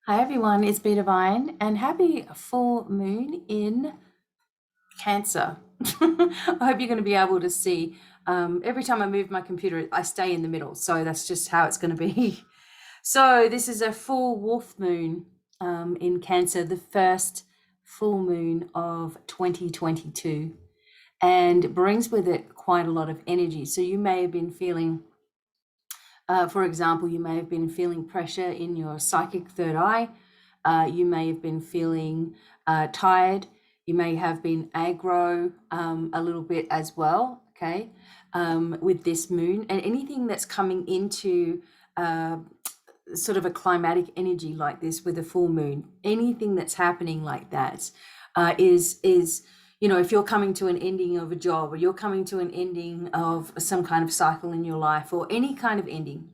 Hi everyone, it's BDevine and happy full moon in Cancer. I hope you're going to be able to see. Every time I move my computer, I stay in the middle, so that's just how it's going to be. So this is a full wolf moon in Cancer, the first full moon of 2022, and brings with it quite a lot of energy. So you may have been feeling for example, you may have been feeling pressure in your psychic third eye. You may have been feeling tired. You may have been aggro a little bit as well, okay, with this moon. And anything that's coming into sort of a climatic energy like this with a full moon, anything that's happening like that is if you're coming to an ending of a job, or you're coming to an ending of some kind of cycle in your life, or any kind of ending,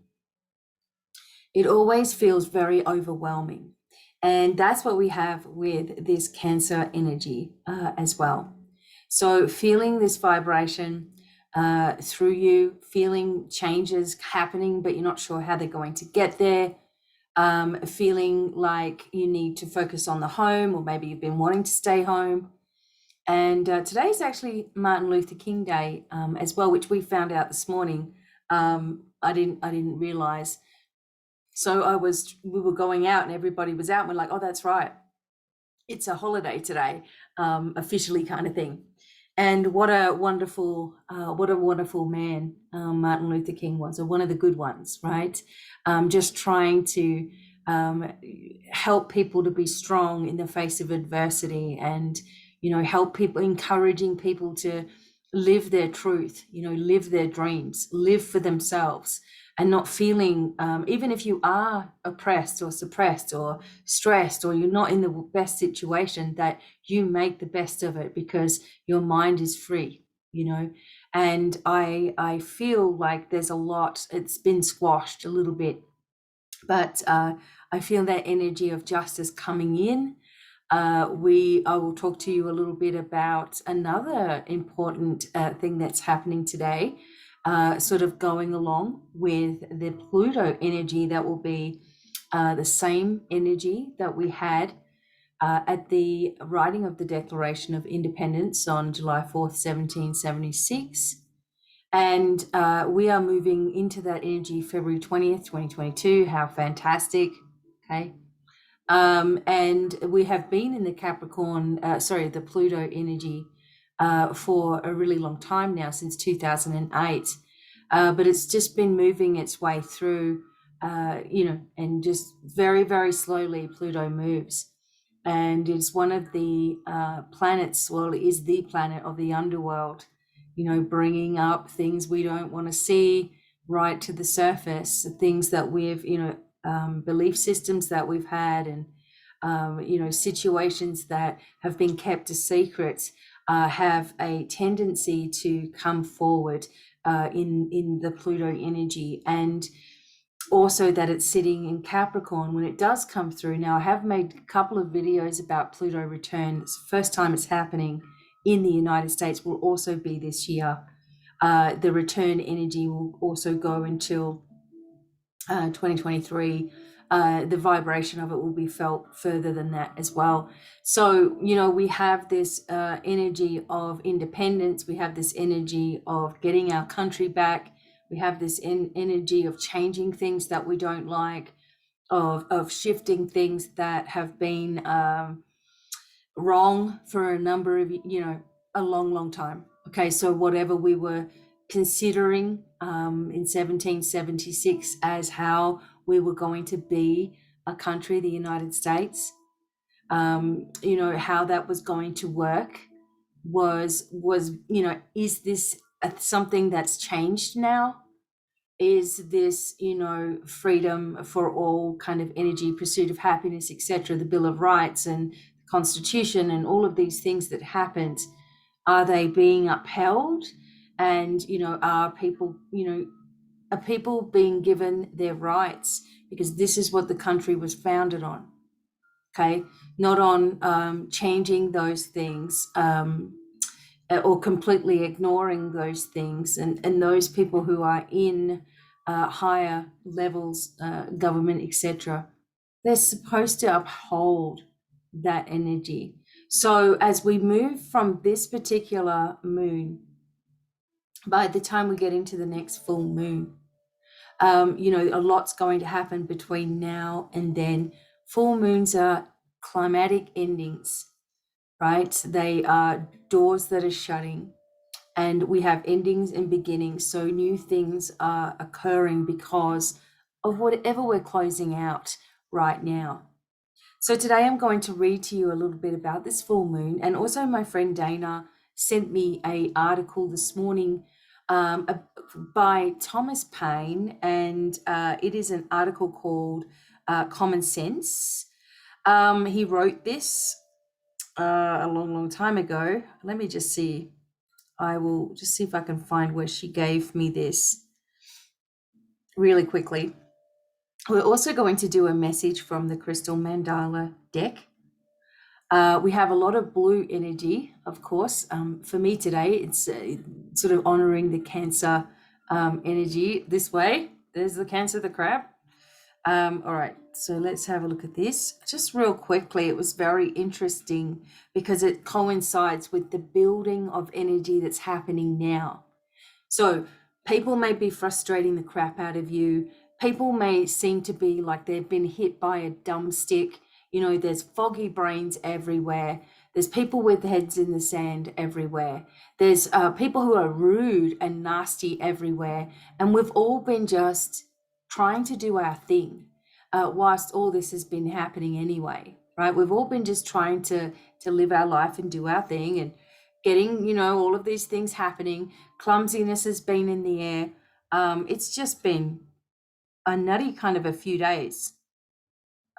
it always feels very overwhelming. And that's what we have with this Cancer energy as well. So feeling this vibration through you, feeling changes happening, but you're not sure how they're going to get there. Feeling like you need to focus on the home, or maybe you've been wanting to stay home. And today is actually Martin Luther King Day as well, which we found out this morning. I didn't realize. So we were going out and everybody was out, and we're like, oh, that's right, it's a holiday today, officially, kind of thing. And what a wonderful man Martin Luther King was, or one of the good ones, right? Just trying to help people to be strong in the face of adversity, and help people, encouraging people to live their truth, live their dreams, live for themselves, and not feeling, even if you are oppressed or suppressed or stressed, or you're not in the best situation, that you make the best of it because your mind is free, And I feel like there's a lot, it's been squashed a little bit, but I feel that energy of justice coming in. I will talk to you a little bit about another important thing that's happening today, sort of going along with the Pluto energy that will be the same energy that we had at the writing of the Declaration of Independence on July 4th, 1776. And we are moving into that energy February 20th, 2022. How fantastic. Okay. And we have been in the the Pluto energy for a really long time now, since 2008. But it's just been moving its way through, and just very, very slowly Pluto moves. And it's one of the planets, well, it is the planet of the underworld, bringing up things we don't want to see right to the surface, things that we've, belief systems that we've had, and situations that have been kept a secret have a tendency to come forward in the Pluto energy. And also that it's sitting in Capricorn when it does come through. Now, I have made a couple of videos about Pluto return. It's the first time it's happening in the United States, will also be this year. The return energy will also go until 2023. The vibration of it will be felt further than that as well. So, we have this energy of independence. We have this energy of getting our country back. We have this energy of changing things that we don't like, of shifting things that have been wrong for a number of, a long, long time. Okay, so whatever we were considering in 1776 as how we were going to be a country, the United States, how that was going to work was, is this something that's changed now? Is this, freedom for all kind of energy, pursuit of happiness, etc., the Bill of Rights and the Constitution and all of these things that happened, are they being upheld? And, are people being given their rights? Because this is what the country was founded on, okay? Not on changing those things, or completely ignoring those things, and those people who are in higher levels, government, etc., They're supposed to uphold that energy. So as we move from this particular moon, by the time we get into the next full moon, a lot's going to happen between now and then. Full moons are climatic endings, right? They are doors that are shutting, and we have endings and beginnings. So new things are occurring because of whatever we're closing out right now. So today I'm going to read to you a little bit about this full moon, and also my friend Dana sent me a article this morning by Thomas Paine, and it is an article called Common Sense. He wrote this a long time ago. Let me just see. I will just see if I can find where she gave me this really quickly. We're also going to do a message from the Crystal Mandala deck. We have a lot of blue energy, of course. For me today, it's sort of honoring the Cancer energy this way. There's the Cancer, the crab. All right, so let's have a look at this. Just real quickly, it was very interesting because it coincides with the building of energy that's happening now. So people may be frustrating the crap out of you. People may seem to be like they've been hit by a dumb stick. There's foggy brains everywhere. There's people with heads in the sand everywhere. There's people who are rude and nasty everywhere. And we've all been just trying to do our thing whilst all this has been happening anyway, right? We've all been just trying to live our life and do our thing and getting, all of these things happening. Clumsiness has been in the air. It's just been a nutty kind of a few days.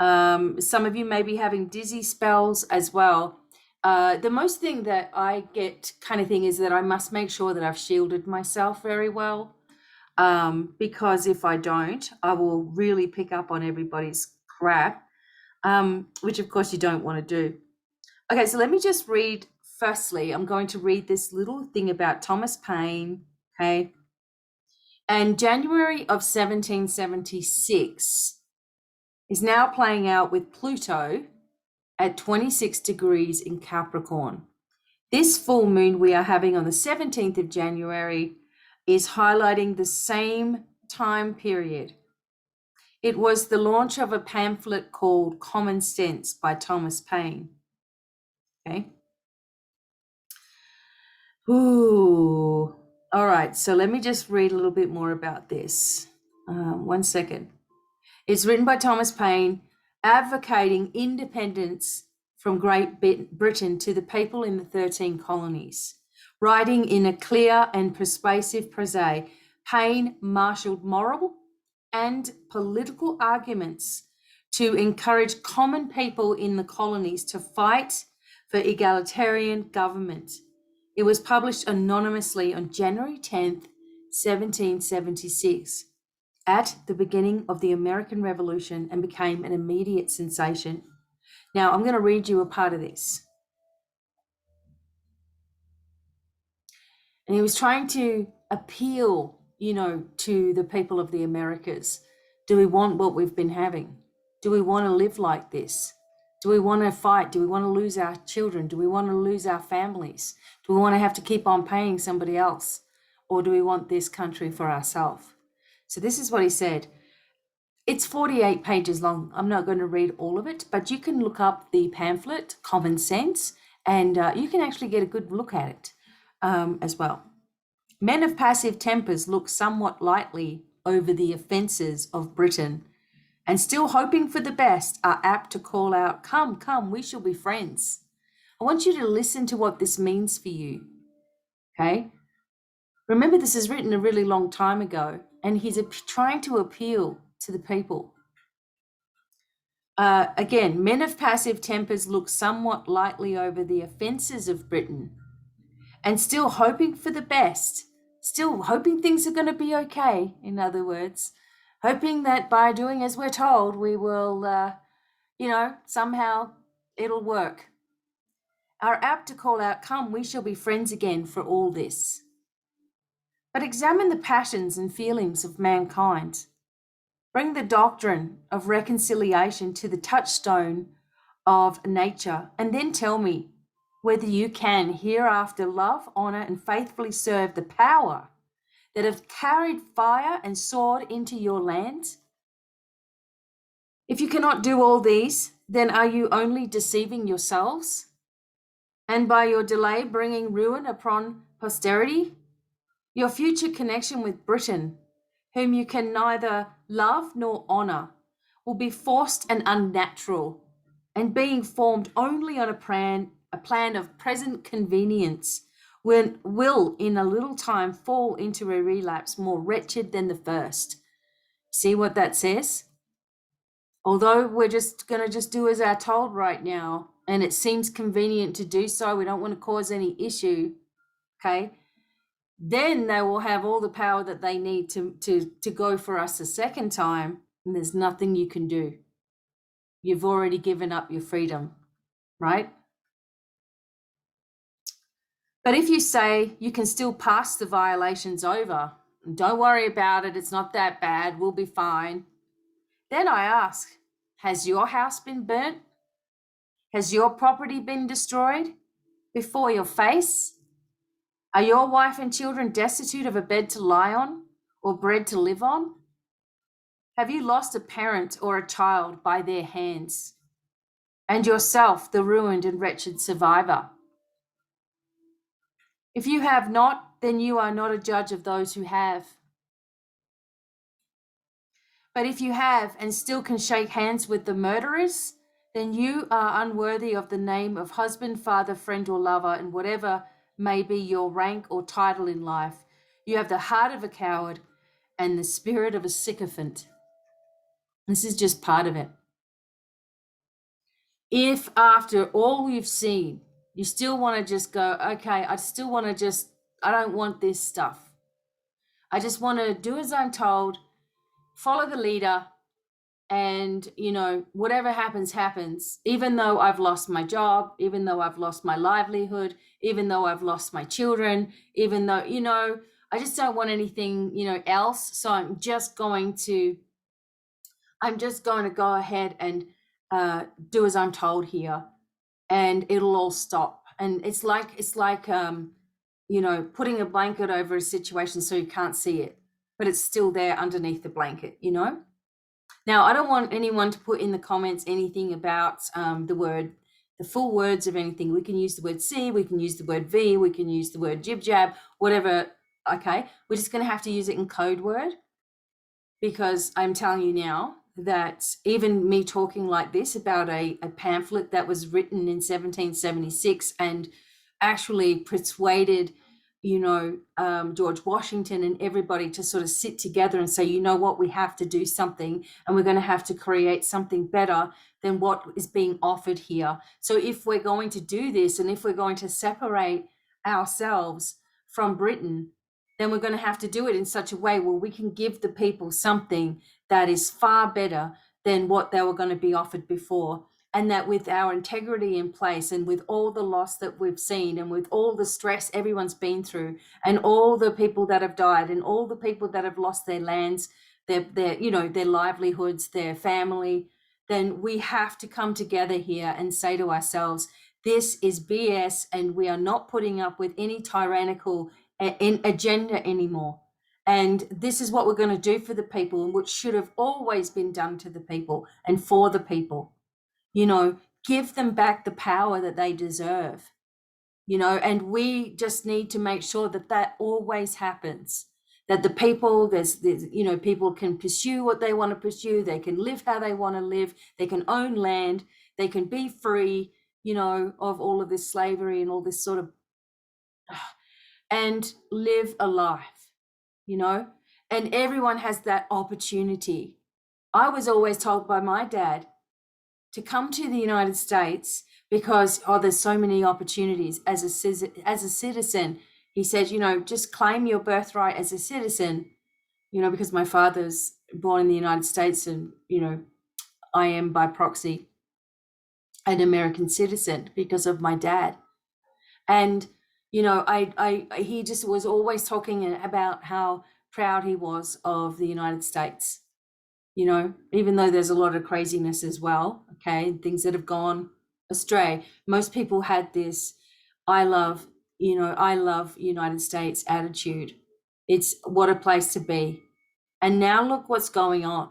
Some of you may be having dizzy spells as well. The most thing that I get kind of thing is that I must make sure that I've shielded myself very well, because if I don't, I will really pick up on everybody's crap, which of course you don't want to do. Okay, so let me just read. Firstly, I'm going to read this little thing about Thomas Paine, okay? And January of 1776 is now playing out with Pluto at 26 degrees in Capricorn. This full moon we are having on the 17th of January is highlighting the same time period. It was the launch of a pamphlet called Common Sense by Thomas Paine. Okay. Ooh. All right. So let me just read a little bit more about this. 1 second. It's written by Thomas Paine, advocating independence from Great Britain to the people in the 13 colonies. Writing in a clear and persuasive prose, Paine marshalled moral and political arguments to encourage common people in the colonies to fight for egalitarian government. It was published anonymously on January 10th, 1776, at the beginning of the American Revolution, and became an immediate sensation. Now, I'm going to read you a part of this. And he was trying to appeal, to the people of the Americas. Do we want what we've been having? Do we want to live like this? Do we want to fight? Do we want to lose our children? Do we want to lose our families? Do we want to have to keep on paying somebody else? Or do we want this country for ourselves? So this is what he said. It's 48 pages long. I'm not going to read all of it, but you can look up the pamphlet, Common Sense, and you can actually get a good look at it as well. Men of passive tempers look somewhat lightly over the offences of Britain, and still hoping for the best are apt to call out, "Come, come, we shall be friends." I want you to listen to what this means for you, okay? Remember, this is written a really long time ago, and he's trying to appeal to the people. Again, men of passive tempers look somewhat lightly over the offences of Britain, and still hoping for the best, still hoping things are going to be okay, in other words, hoping that by doing as we're told, we will, somehow it'll work, are apt to call out, "Come, we shall be friends again," for all this. But examine the passions and feelings of mankind. Bring the doctrine of reconciliation to the touchstone of nature, and then tell me whether you can hereafter love, honor, and faithfully serve the power that have carried fire and sword into your land. If you cannot do all these, then are you only deceiving yourselves, and by your delay bringing ruin upon posterity? Your future connection with Britain, whom you can neither love nor honor, will be forced and unnatural, and being formed only on a plan of present convenience, will in a little time fall into a relapse more wretched than the first. See what that says? Although we're just going to just do as our told right now, and it seems convenient to do so, we don't want to cause any issue, okay? Then they will have all the power that they need to go for us a second time, and there's nothing you can do. You've already given up your freedom, right? But if you say you can still pass the violations over, don't worry about it, it's not that bad, we'll be fine. Then I ask, has your house been burnt? Has your property been destroyed before your face? Are your wife and children destitute of a bed to lie on or bread to live on? Have you lost a parent or a child by their hands, and yourself the ruined and wretched survivor? If you have not, then you are not a judge of those who have. But if you have and still can shake hands with the murderers, then you are unworthy of the name of husband, father, friend, or lover, and whatever may be your rank or title in life. You have the heart of a coward and the spirit of a sycophant. This is just part of it. If after all you've seen, you still want to just go, okay, I don't want this stuff. I just want to do as I'm told, follow the leader, and, whatever happens, happens. Even though I've lost my job, even though I've lost my livelihood, even though I've lost my children, even though, I just don't want anything, else. So I'm just going to go ahead and do as I'm told here, and it'll all stop. And it's like putting a blanket over a situation so you can't see it, but it's still there underneath the blanket, Now, I don't want anyone to put in the comments anything about the full words of anything. We can use the word C, we can use the word V, we can use the word jib jab, whatever. Okay, we're just going to have to use it in code word, because I'm telling you now that even me talking like this about a pamphlet that was written in 1776 and actually persuaded George Washington and everybody to sort of sit together and say, you know what, we have to do something, and we're going to have to create something better than what is being offered here. So if we're going to do this, and if we're going to separate ourselves from Britain, then we're going to have to do it in such a way where we can give the people something that is far better than what they were going to be offered before. And that with our integrity in place, and with all the loss that we've seen, and with all the stress everyone's been through, and all the people that have died, and all the people that have lost their lands, their livelihoods, their family, then we have to come together here and say to ourselves, this is BS, and we are not putting up with any tyrannical agenda anymore. And this is what we're going to do for the people, and which should have always been done to the people and for the people. Give them back the power that they deserve, and we just need to make sure that always happens, that the people, there's people can pursue what they want to pursue, they can live how they want to live, they can own land, they can be free, of all of this slavery and all this sort of, and live a life, and everyone has that opportunity. I was always told by my dad to come to the United States because, there's so many opportunities as a citizen. He said, just claim your birthright as a citizen, because my father's born in the United States, and, I am by proxy an American citizen because of my dad. And, he just was always talking about how proud he was of the United States. you know, even though there's a lot of craziness as well, okay, things that have gone astray. Most people had this, I love, I love United States attitude. It's what a place to be. And now look what's going on,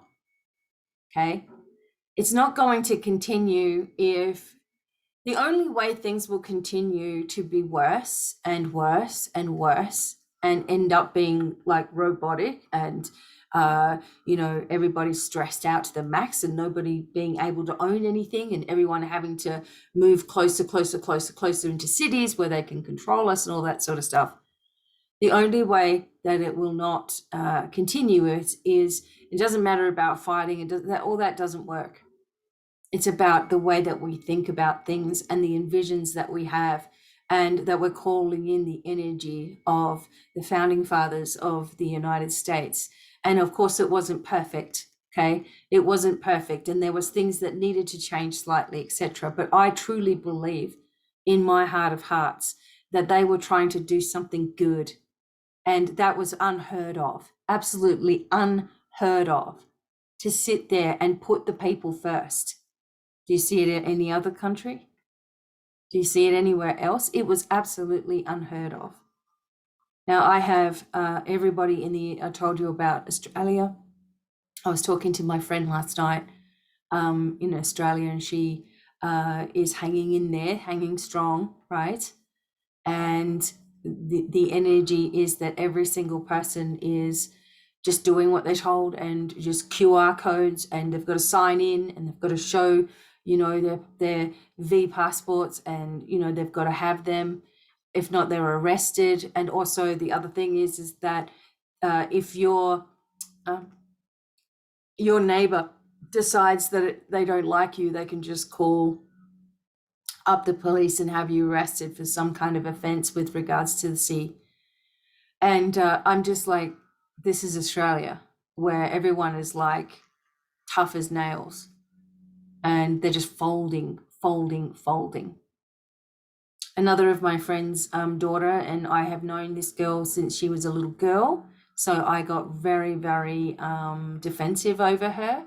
okay? It's not going to continue if the only way things will continue to be worse and worse and worse and end up being like robotic and everybody's stressed out to the max and nobody being able to own anything and everyone having to move closer into cities where they can control us and all that sort of stuff. The only way that it will not continue is it doesn't matter about fighting. All that doesn't work. It's about the way that we think about things and the envisions that we have, and that we're calling in the energy of the founding fathers of the United States. And of course, it wasn't perfect. Okay, it wasn't perfect, and there was things that needed to change slightly, etc. But I truly believe, in my heart of hearts, that they were trying to do something good, and that was unheard of, absolutely unheard of, to sit there and put the people first. Do you see it in any other country? Do you see it anywhere else? It was absolutely unheard of. Now, I have everybody I told you about Australia. I was talking to my friend last night in Australia, and she is hanging in there, hanging strong, right? And the energy is that every single person is just doing what they're told, and just QR codes, and they've got to sign in, and they've got to show their V passports, and they've got to have them. If not, they're arrested. And also the other thing is that if your neighbor decides that they don't like you, they can just call up the police and have you arrested for some kind of offense with regards to the sea. And I'm just like, this is Australia, where everyone is like tough as nails, and they're just folding. Another of my friend's daughter, and I have known this girl since she was a little girl, so I got very, very defensive over her.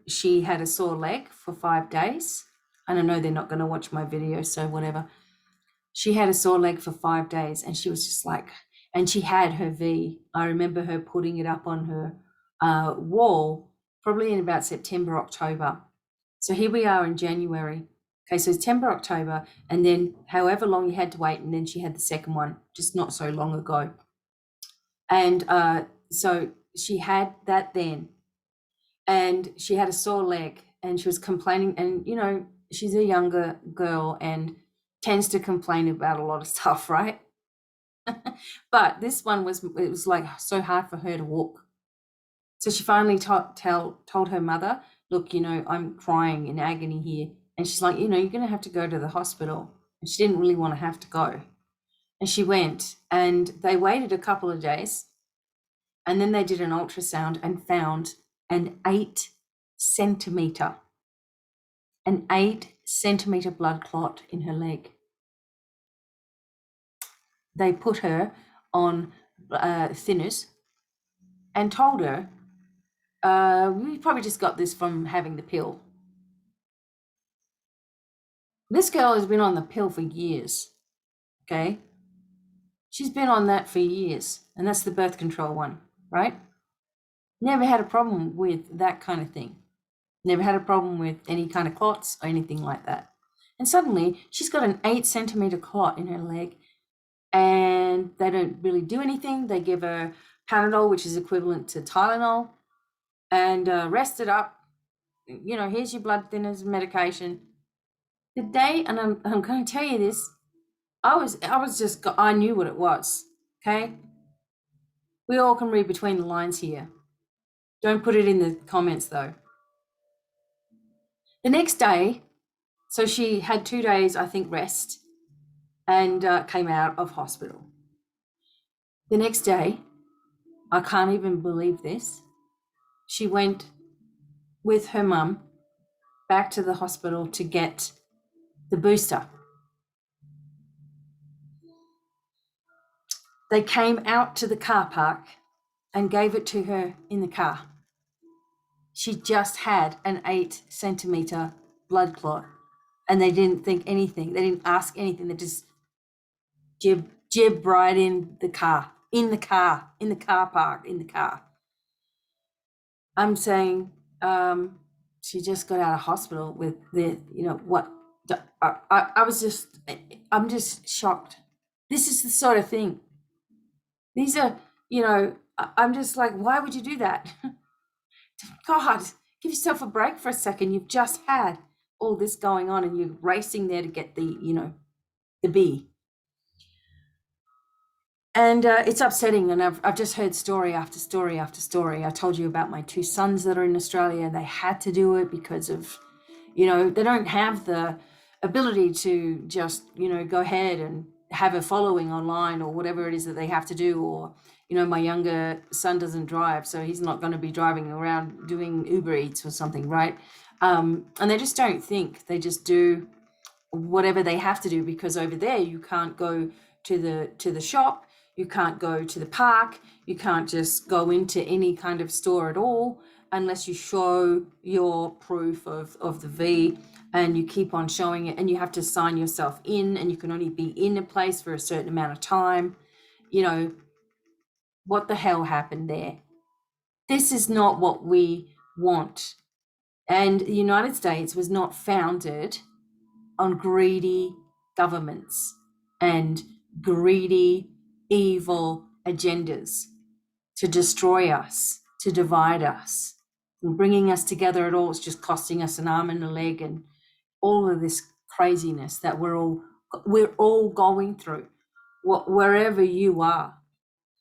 She had a sore leg for 5 days, and I know they're not going to watch my video, so whatever. She had a sore leg for 5 days, and she was just like, and she had her V. I remember her putting it up on her wall, probably in about September, October. So here we are in January. Okay, so September, October, and then however long you had to wait, and then she had the second one just not so long ago. And so she had that then, and she had a sore leg, and she was complaining, and she's a younger girl and tends to complain about a lot of stuff, right? But this one was like so hard for her to walk. So she finally told her mother, look, I'm crying in agony here. And she's like, you're going to have to go to the hospital. And she didn't really want to have to go. And she went, and they waited a couple of days. And then they did an ultrasound and found an 8 centimeter blood clot in her leg. They put her on thinners and told her, we probably just got this from having the pill. This girl has been on the pill for years, okay? She's been on that for years, and that's the birth control one, right? Never had a problem with that kind of thing. Never had a problem with any kind of clots or anything like that. And suddenly, she's got an 8 centimeter clot in her leg, and they don't really do anything. They give her Panadol, which is equivalent to Tylenol, and rest it up. Here's your blood thinners, medication. The day, and I'm going to tell you this, I knew what it was, okay? We all can read between the lines here. Don't put it in the comments, though. The next day, so she had 2 days, I think, rest, and came out of hospital. The next day, I can't even believe this, she went with her mum back to the hospital to get the booster. They came out to the car park and gave it to her in the car. She just had an 8-centimeter blood clot, and they didn't think anything. They didn't ask anything. They just jib right in the car, in the car park, in the car. I'm saying she just got out of hospital with the, what? I was just, I'm just shocked. This is the sort of thing. These are, I'm just like, why would you do that? God, give yourself a break for a second. You've just had all this going on and you're racing there to get the B. And it's upsetting. And I've just heard story after story after story. I told you about my 2 sons that are in Australia, and they had to do it because of, they don't have the ability to just, go ahead and have a following online or whatever it is that they have to do. Or, my younger son doesn't drive, so he's not going to be driving around doing Uber Eats or something, right? And they just don't think. They just do whatever they have to do, because over there you can't go to the shop, you can't go to the park, you can't just go into any kind of store at all unless you show your proof of the V, and you keep on showing it, and you have to sign yourself in, and you can only be in a place for a certain amount of time. What the hell happened there? This is not what we want. And the United States was not founded on greedy governments and greedy, evil agendas to destroy us, to divide us. And bringing us together at all is just costing us an arm and a leg, and all of this craziness that we're all going through, wherever you are.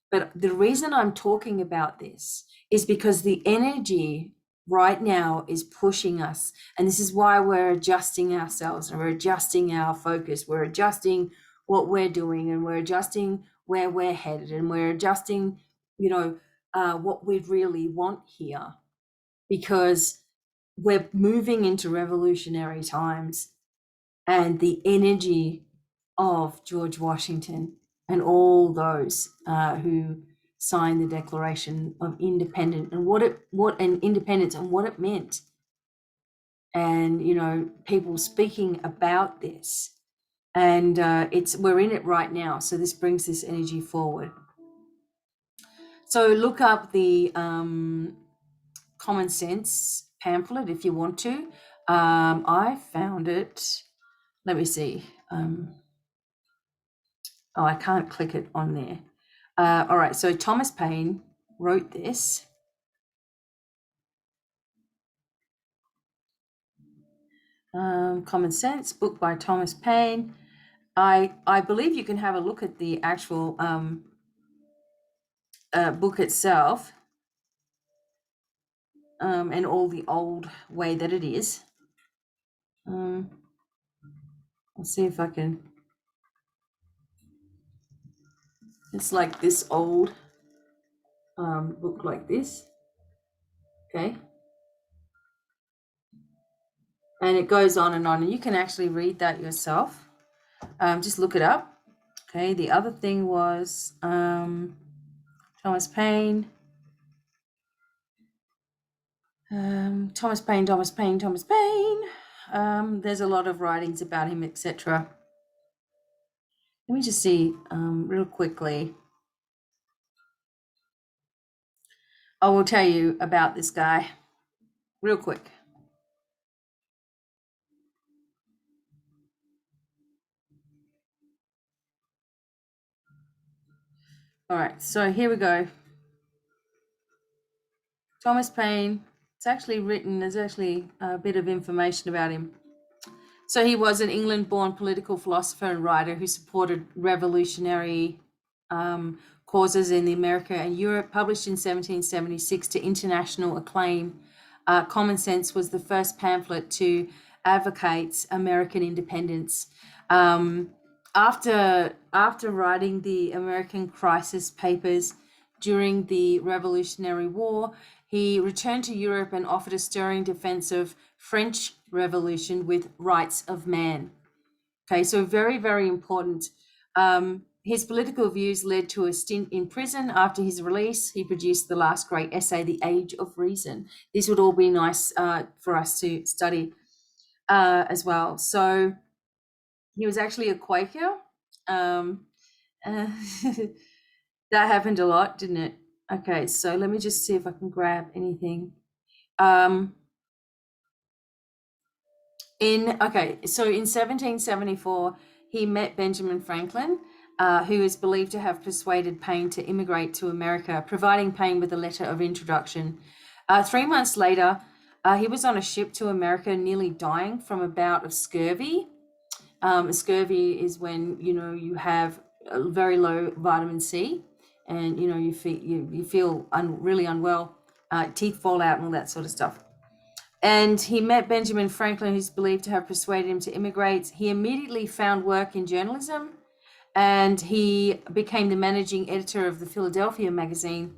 But the reason I'm talking about this is because the energy right now is pushing us. And this is why we're adjusting ourselves, and we're adjusting our focus. We're adjusting what we're doing, and we're adjusting where we're headed, and we're adjusting, what we really want here, because we're moving into revolutionary times. And the energy of George Washington and all those who signed the Declaration of Independence, and what independence and what it meant, and people speaking about this, and we're in it right now. So this brings this energy forward. So look up the Common Sense pamphlet if you want to. I found it. Let me see. I can't click it on there. All right, so Thomas Paine wrote this. Common Sense, book by Thomas Paine. I believe you can have a look at the actual book itself, and all the old way that it is. I'll see if I can. It's like this old book like this. Okay. And it goes on, and you can actually read that yourself. Just look it up. Okay, the other thing was Thomas Paine. Thomas Paine. There's a lot of writings about him, etc. Let me just see real quickly. I will tell you about this guy real quick. All right, so here we go. Thomas Paine. It's actually written, there's actually a bit of information about him. So he was an England-born political philosopher and writer who supported revolutionary causes in America and Europe. Published in 1776 to international acclaim, Common Sense was the first pamphlet to advocate American independence. After writing the American Crisis Papers during the Revolutionary War, he returned to Europe and offered a stirring defense of French Revolution with Rights of Man. Okay, so very, very important. His political views led to a stint in prison. After his release, he produced the last great essay, The Age of Reason. This would all be nice for us to study as well. So he was actually a Quaker. Um, uh, that happened a lot, didn't it? Okay, so let me just see if I can grab anything. So in 1774, he met Benjamin Franklin, who is believed to have persuaded Paine to immigrate to America, providing Paine with a letter of introduction. 3 months later, he was on a ship to America, nearly dying from a bout of scurvy. Scurvy is when you have a very low vitamin C, and you feel really unwell, teeth fall out, and all that sort of stuff. And he met Benjamin Franklin, who's believed to have persuaded him to immigrate. He immediately found work in journalism, and he became the managing editor of the Philadelphia magazine.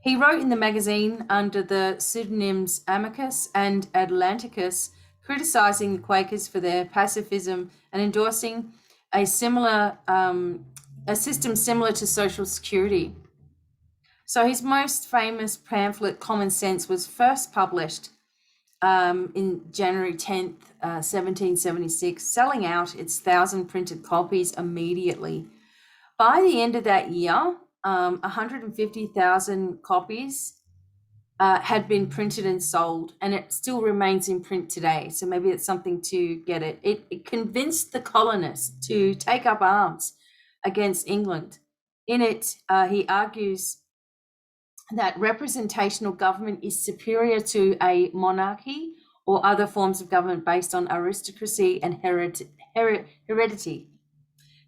He wrote in the magazine under the pseudonyms Amicus and Atlanticus, criticizing the Quakers for their pacifism and endorsing a system similar to Social Security. So his most famous pamphlet, Common Sense, was first published in January 10th, 1776, selling out its 1,000 printed copies immediately. By the end of that year, 150,000 copies had been printed and sold, and it still remains in print today. So maybe it's something to get it. It convinced the colonists to take up arms against England. In it, he argues that representational government is superior to a monarchy or other forms of government based on aristocracy and heredity.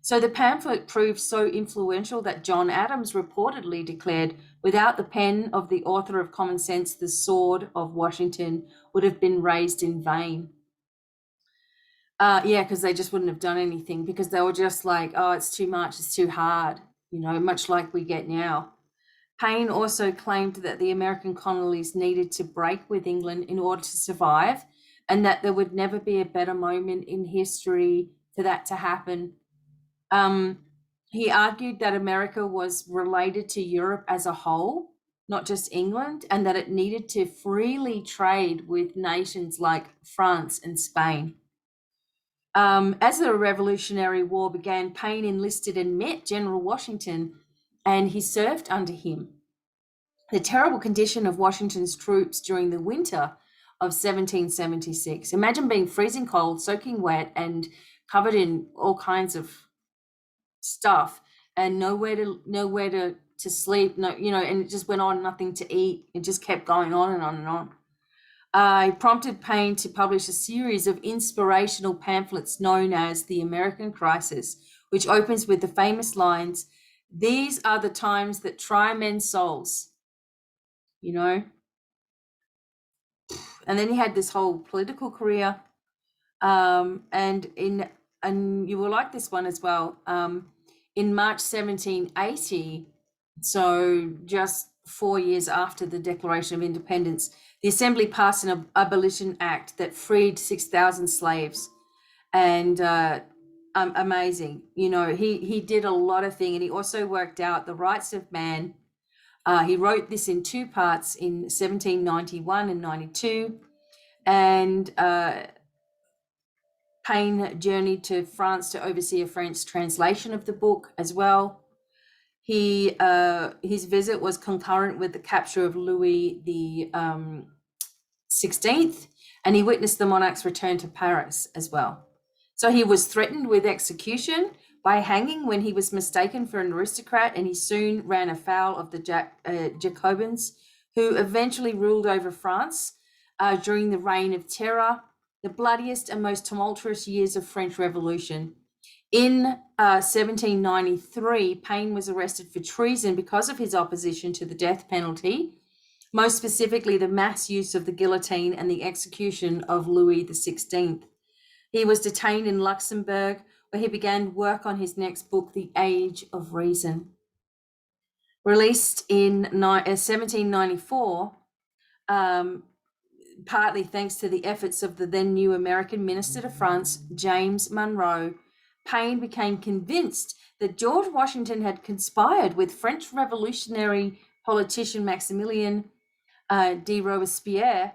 So the pamphlet proved so influential that John Adams reportedly declared, without the pen of the author of Common Sense, the sword of Washington would have been raised in vain. Because they just wouldn't have done anything, because they were just like, oh, it's too much, it's too hard, much like we get now. Paine also claimed that the American colonies needed to break with England in order to survive, and that there would never be a better moment in history for that to happen. He argued that America was related to Europe as a whole, not just England, and that it needed to freely trade with nations like France and Spain. As the Revolutionary War began, Paine enlisted and met General Washington, and he served under him. The terrible condition of Washington's troops during the winter of 1776. Imagine being freezing cold, soaking wet, and covered in all kinds of stuff, and nowhere to sleep. No, and it just went on, nothing to eat. It just kept going on and on and on. It prompted Paine to publish a series of inspirational pamphlets known as The American Crisis, which opens with the famous lines, "These are the times that try men's souls." And then he had this whole political career. And you will like this one as well. In March 1780, so just 4 years after the Declaration of Independence, the Assembly passed an abolition act that freed 6,000 slaves. And amazing, he did a lot of things, and he also worked out the rights of man. He wrote this in 2 parts in 1791 and 92, and Paine journeyed to France to oversee a French translation of the book as well. His visit was concurrent with the capture of Louis the 16th, and he witnessed the monarch's return to Paris as well. So he was threatened with execution by hanging when he was mistaken for an aristocrat, and he soon ran afoul of the Jacobins, who eventually ruled over France during the Reign of Terror, the bloodiest and most tumultuous years of French Revolution. In 1793, Paine was arrested for treason because of his opposition to the death penalty, most specifically the mass use of the guillotine and the execution of Louis XVI. He was detained in Luxembourg, where he began work on his next book, The Age of Reason. Released in 1794, partly thanks to the efforts of the then new American Minister to France, James Monroe, Paine became convinced that George Washington had conspired with French revolutionary politician Maximilien de Robespierre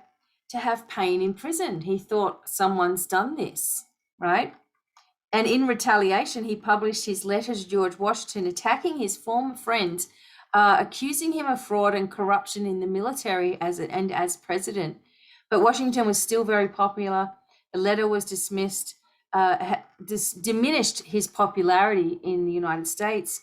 to have Paine imprisoned. He thought someone's done this, right? And in retaliation, he published his letter to George Washington attacking his former friends, accusing him of fraud and corruption in the military and as president. But Washington was still very popular. The letter was dismissed, diminished his popularity in the United States.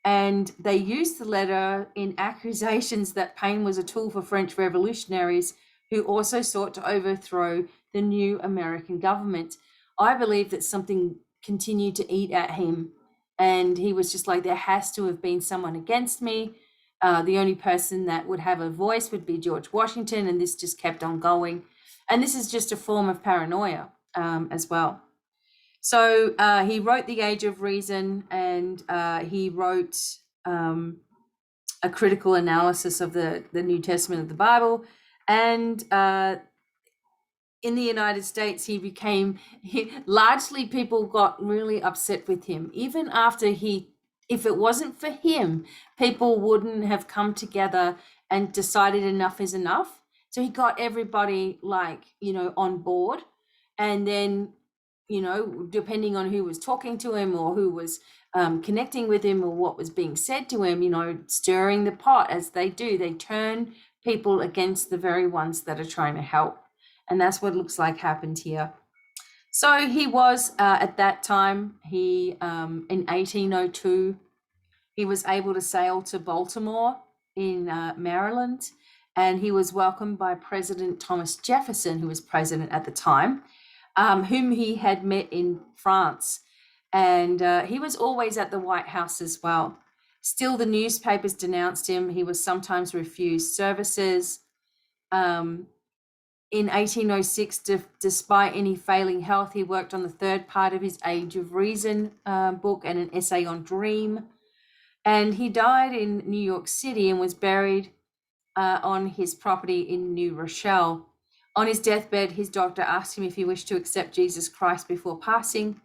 And they used the letter in accusations that Paine was a tool for French revolutionaries who also sought to overthrow the new American government. I believe that something continued to eat at him, and he was just like, there has to have been someone against me. The only person that would have a voice would be George Washington, and this just kept on going. And this is just a form of paranoia as well. So he wrote The Age of Reason, and he wrote a critical analysis of the New Testament of the Bible. And in the United States, largely people got really upset with him. Even after if it wasn't for him, people wouldn't have come together and decided enough is enough. So he got everybody on board. And then, depending on who was talking to him or who was connecting with him or what was being said to him, stirring the pot as they do, they turn people against the very ones that are trying to help. And that's what it looks like happened here. So he was, at that time, in 1802, he was able to sail to Baltimore in Maryland, and he was welcomed by President Thomas Jefferson, who was president at the time, whom he had met in France. And he was always at the White House as well. Still, the newspapers denounced him. He was sometimes refused services. In 1806, despite any failing health, he worked on the third part of his Age of Reason book and an essay on dream. And he died in New York City and was buried on his property in New Rochelle. On his deathbed, his doctor asked him if he wished to accept Jesus Christ before passing.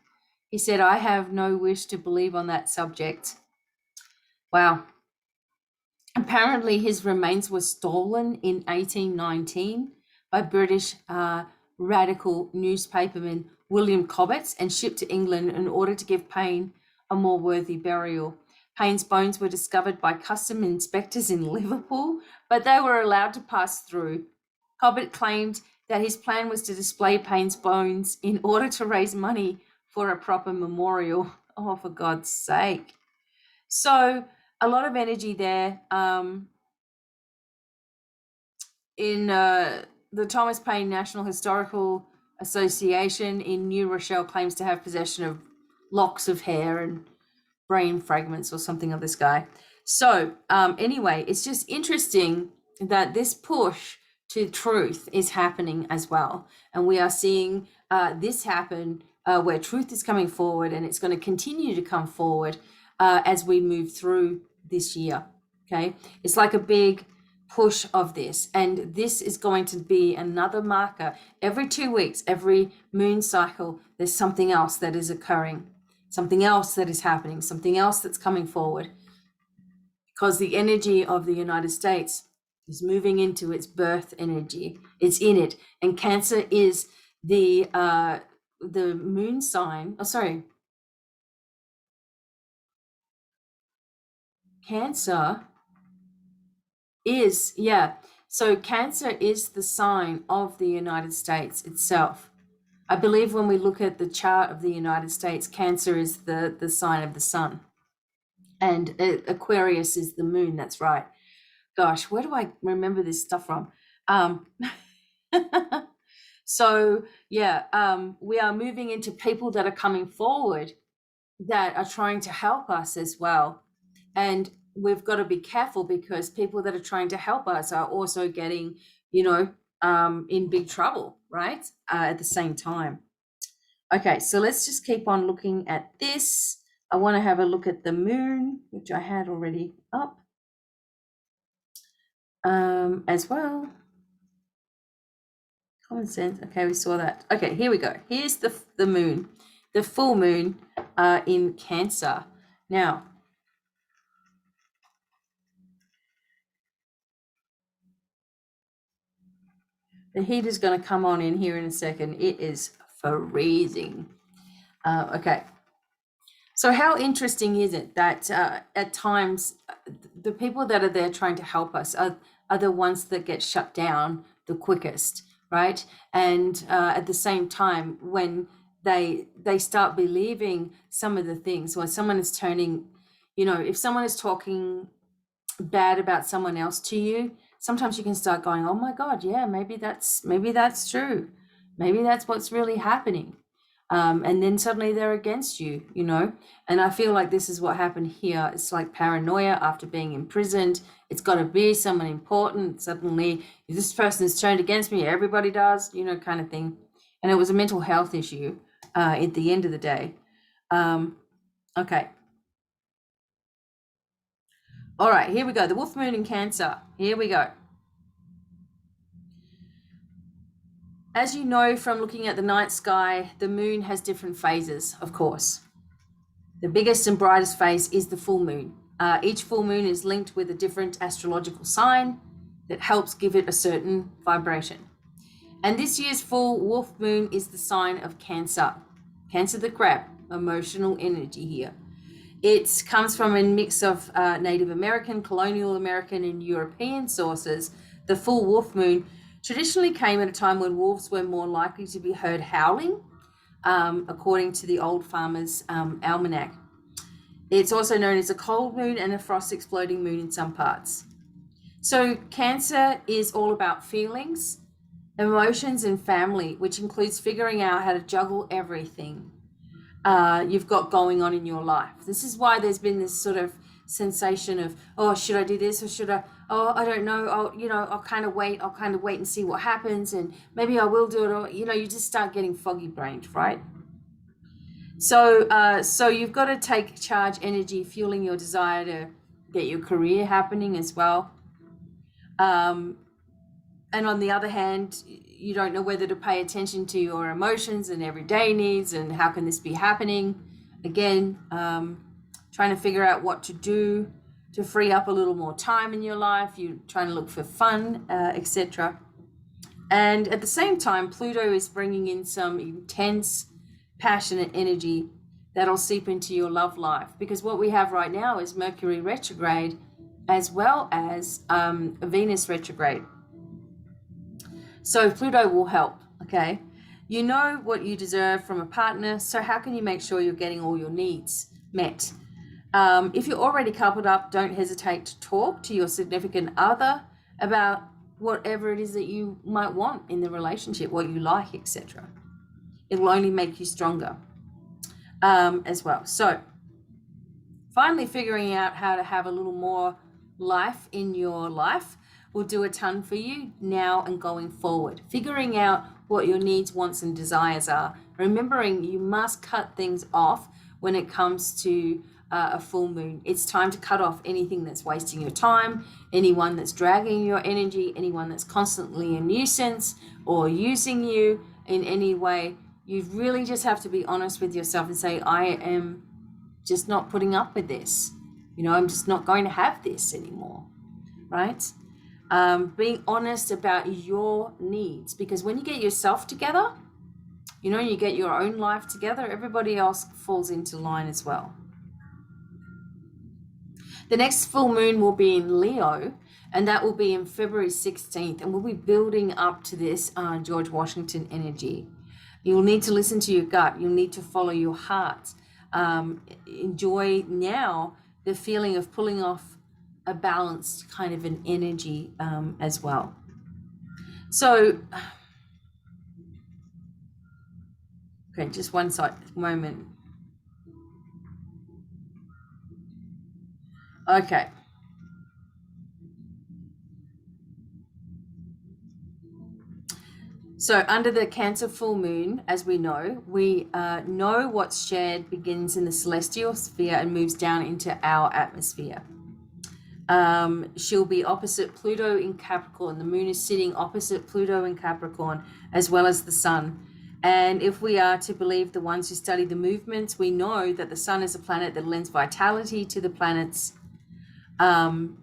He said, "I have no wish to believe on that subject." Wow. Apparently, his remains were stolen in 1819 by British radical newspaperman William Cobbett and shipped to England in order to give Paine a more worthy burial. Paine's bones were discovered by custom inspectors in Liverpool, but they were allowed to pass through. Cobbett claimed that his plan was to display Paine's bones in order to raise money for a proper memorial. Oh, for God's sake. So a lot of energy there. In the Thomas Paine National Historical Association in New Rochelle claims to have possession of locks of hair and brain fragments or something of this guy. So anyway, it's just interesting that this push to truth is happening as well. And we are seeing this happen where truth is coming forward, and it's going to continue to come forward as we move through this year. Okay, it's like a big push of this, and this is going to be another marker. Every 2 weeks, every moon cycle, there's something else that is occurring, something else that is happening, something else that's coming forward, because the energy of the United States is moving into its birth energy. It's in it, and Cancer is the moon sign. Cancer is, so Cancer is the sign of the United States itself. I believe when we look at the chart of the United States, Cancer is the sign of the sun, and Aquarius is the moon. That's right. Gosh, where do I remember this stuff from? So we are moving into people that are coming forward that are trying to help us as well. And we've got to be careful, because people that are trying to help us are also getting, in big trouble, right? At the same time. Okay, so let's just keep on looking at this. I want to have a look at the moon, which I had already up as well. Common sense. Okay, we saw that. Okay, here we go. Here's the moon, the full moon in Cancer. Now, the heat is going to come on in here in a second. It is freezing. Okay. So how interesting is it that at times the people that are there trying to help us are the ones that get shut down the quickest, right? And at the same time, when they start believing some of the things, when someone is turning, if someone is talking bad about someone else to you, sometimes you can start going, oh my God, yeah, maybe that's true. Maybe that's what's really happening. And then suddenly they're against you, and I feel like this is what happened here. It's like paranoia after being imprisoned. It's got to be someone important. Suddenly, this person is turned against me. Everybody does, kind of thing. And it was a mental health issue at the end of the day. Okay. All right, here we go. The wolf moon in Cancer. Here we go. As you know from looking at the night sky, the moon has different phases, of course. The biggest and brightest phase is the full moon. Each full moon is linked with a different astrological sign that helps give it a certain vibration. And this year's full wolf moon is the sign of Cancer. Cancer the crab, emotional energy here. It comes from a mix of Native American, colonial American, and European sources. The full wolf moon traditionally came at a time when wolves were more likely to be heard howling, according to the Old Farmer's Almanac. It's also known as a cold moon and a frost exploding moon in some parts. So Cancer is all about feelings, emotions, and family, which includes figuring out how to juggle everything you've got going on in your life. This is why there's been this sort of sensation of, oh, should I do this or should I? Oh, I don't know. I'll kind of wait. I'll kind of wait and see what happens, and maybe I will do it. Or you just start getting foggy brained, right? So you've got to take charge energy, fueling your desire to get your career happening as well. And on the other hand, you don't know whether to pay attention to your emotions and everyday needs and how can this be happening. Again, trying to figure out what to do to free up a little more time in your life. You're trying to look for fun, etc. And at the same time, Pluto is bringing in some intense, passionate energy that'll seep into your love life. Because what we have right now is Mercury retrograde as well as Venus retrograde. So Pluto will help, okay? You know what you deserve from a partner, so how can you make sure you're getting all your needs met? If you're already coupled up, don't hesitate to talk to your significant other about whatever it is that you might want in the relationship, what you like, etc. It will only make you stronger as well. So finally figuring out how to have a little more life in your life will do a ton for you now and going forward. Figuring out what your needs, wants, and desires are. Remembering you must cut things off when it comes to a full moon. It's time to cut off anything that's wasting your time, anyone that's dragging your energy, anyone that's constantly a nuisance or using you in any way. You really just have to be honest with yourself and say, I am just not putting up with this. I'm just not going to have this anymore, right? Being honest about your needs, because when you get yourself together, you get your own life together, everybody else falls into line as well. The next full moon will be in Leo, and that will be in February 16th, and we'll be building up to this George Washington energy. You'll need to listen to your gut. You'll need to follow your heart. Enjoy now the feeling of pulling off a balanced kind of an energy as well. So, okay, just one moment. Okay. So under the Cancer full moon, as we know what's shared begins in the celestial sphere and moves down into our atmosphere. She'll be opposite Pluto in Capricorn. The moon is sitting opposite Pluto in Capricorn, as well as the sun. And if we are to believe the ones who study the movements, we know that the sun is a planet that lends vitality to the planets. And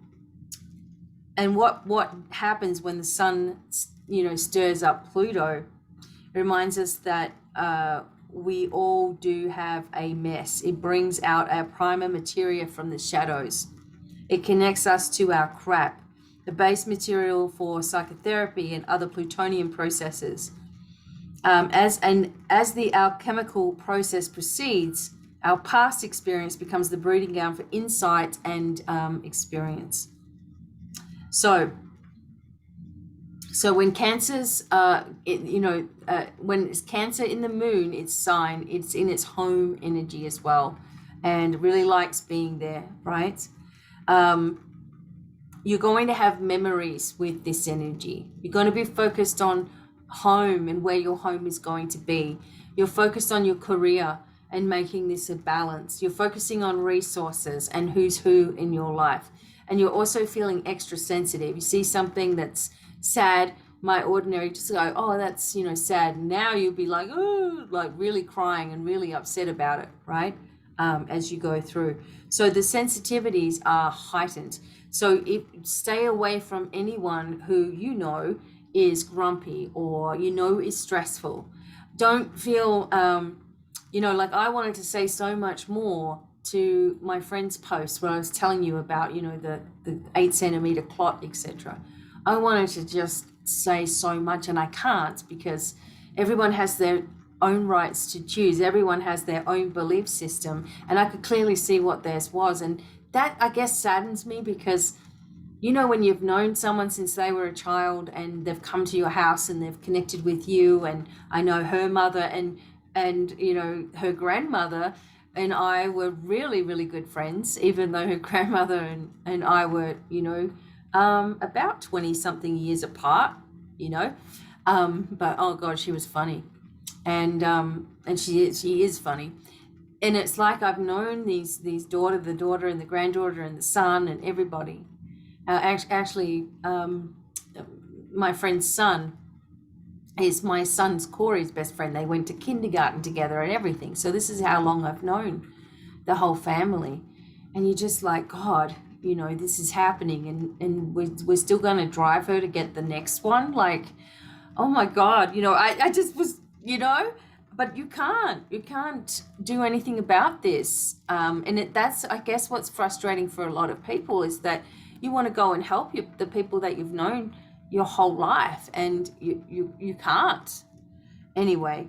what happens when the sun, stirs up Pluto? It reminds us that we all do have a mess. It brings out our prima materia from the shadows. It connects us to our crap, the base material for psychotherapy and other plutonium processes. As the alchemical process proceeds, our past experience becomes the breeding ground for insight and experience. So when Cancer's, when it's Cancer in the moon, its sign, it's in its home energy as well, and really likes being there, right? You're going to have memories with this energy. You're going to be focused on home and where your home is going to be. You're focused on your career and making this a balance. You're focusing on resources and who's who in your life. And you're also feeling extra sensitive. You see something that's sad, my ordinary, just go, oh, that's, sad. Now you'll be like, oh, like really crying and really upset about it, right? As you go through. So the sensitivities are heightened. So stay away from anyone who is grumpy or is stressful. Don't feel, like I wanted to say so much more to my friend's post where I was telling you about, the 8 centimeter clot, etc. I wanted to just say so much, and I can't, because everyone has their own rights to choose. Everyone has their own belief system, and I could clearly see what theirs was. And that, I guess, saddens me, because when you've known someone since they were a child and they've come to your house and they've connected with you, and I know her mother and her grandmother and I were really, really good friends, even though her grandmother and I were, about 20 something years apart, but oh God, she was funny. And she is funny. And it's like I've known these the daughter and the granddaughter and the son and everybody. Actually, my friend's son is my son's Corey's best friend. They went to kindergarten together and everything. So this is how long I've known the whole family. And you're just like, God, this is happening, and we're still going to drive her to get the next one. Like, oh my God, I just was, but you can't do anything about this. And that's, I guess, what's frustrating for a lot of people, is that you want to go and help the people that you've known your whole life, and you can't. Anyway,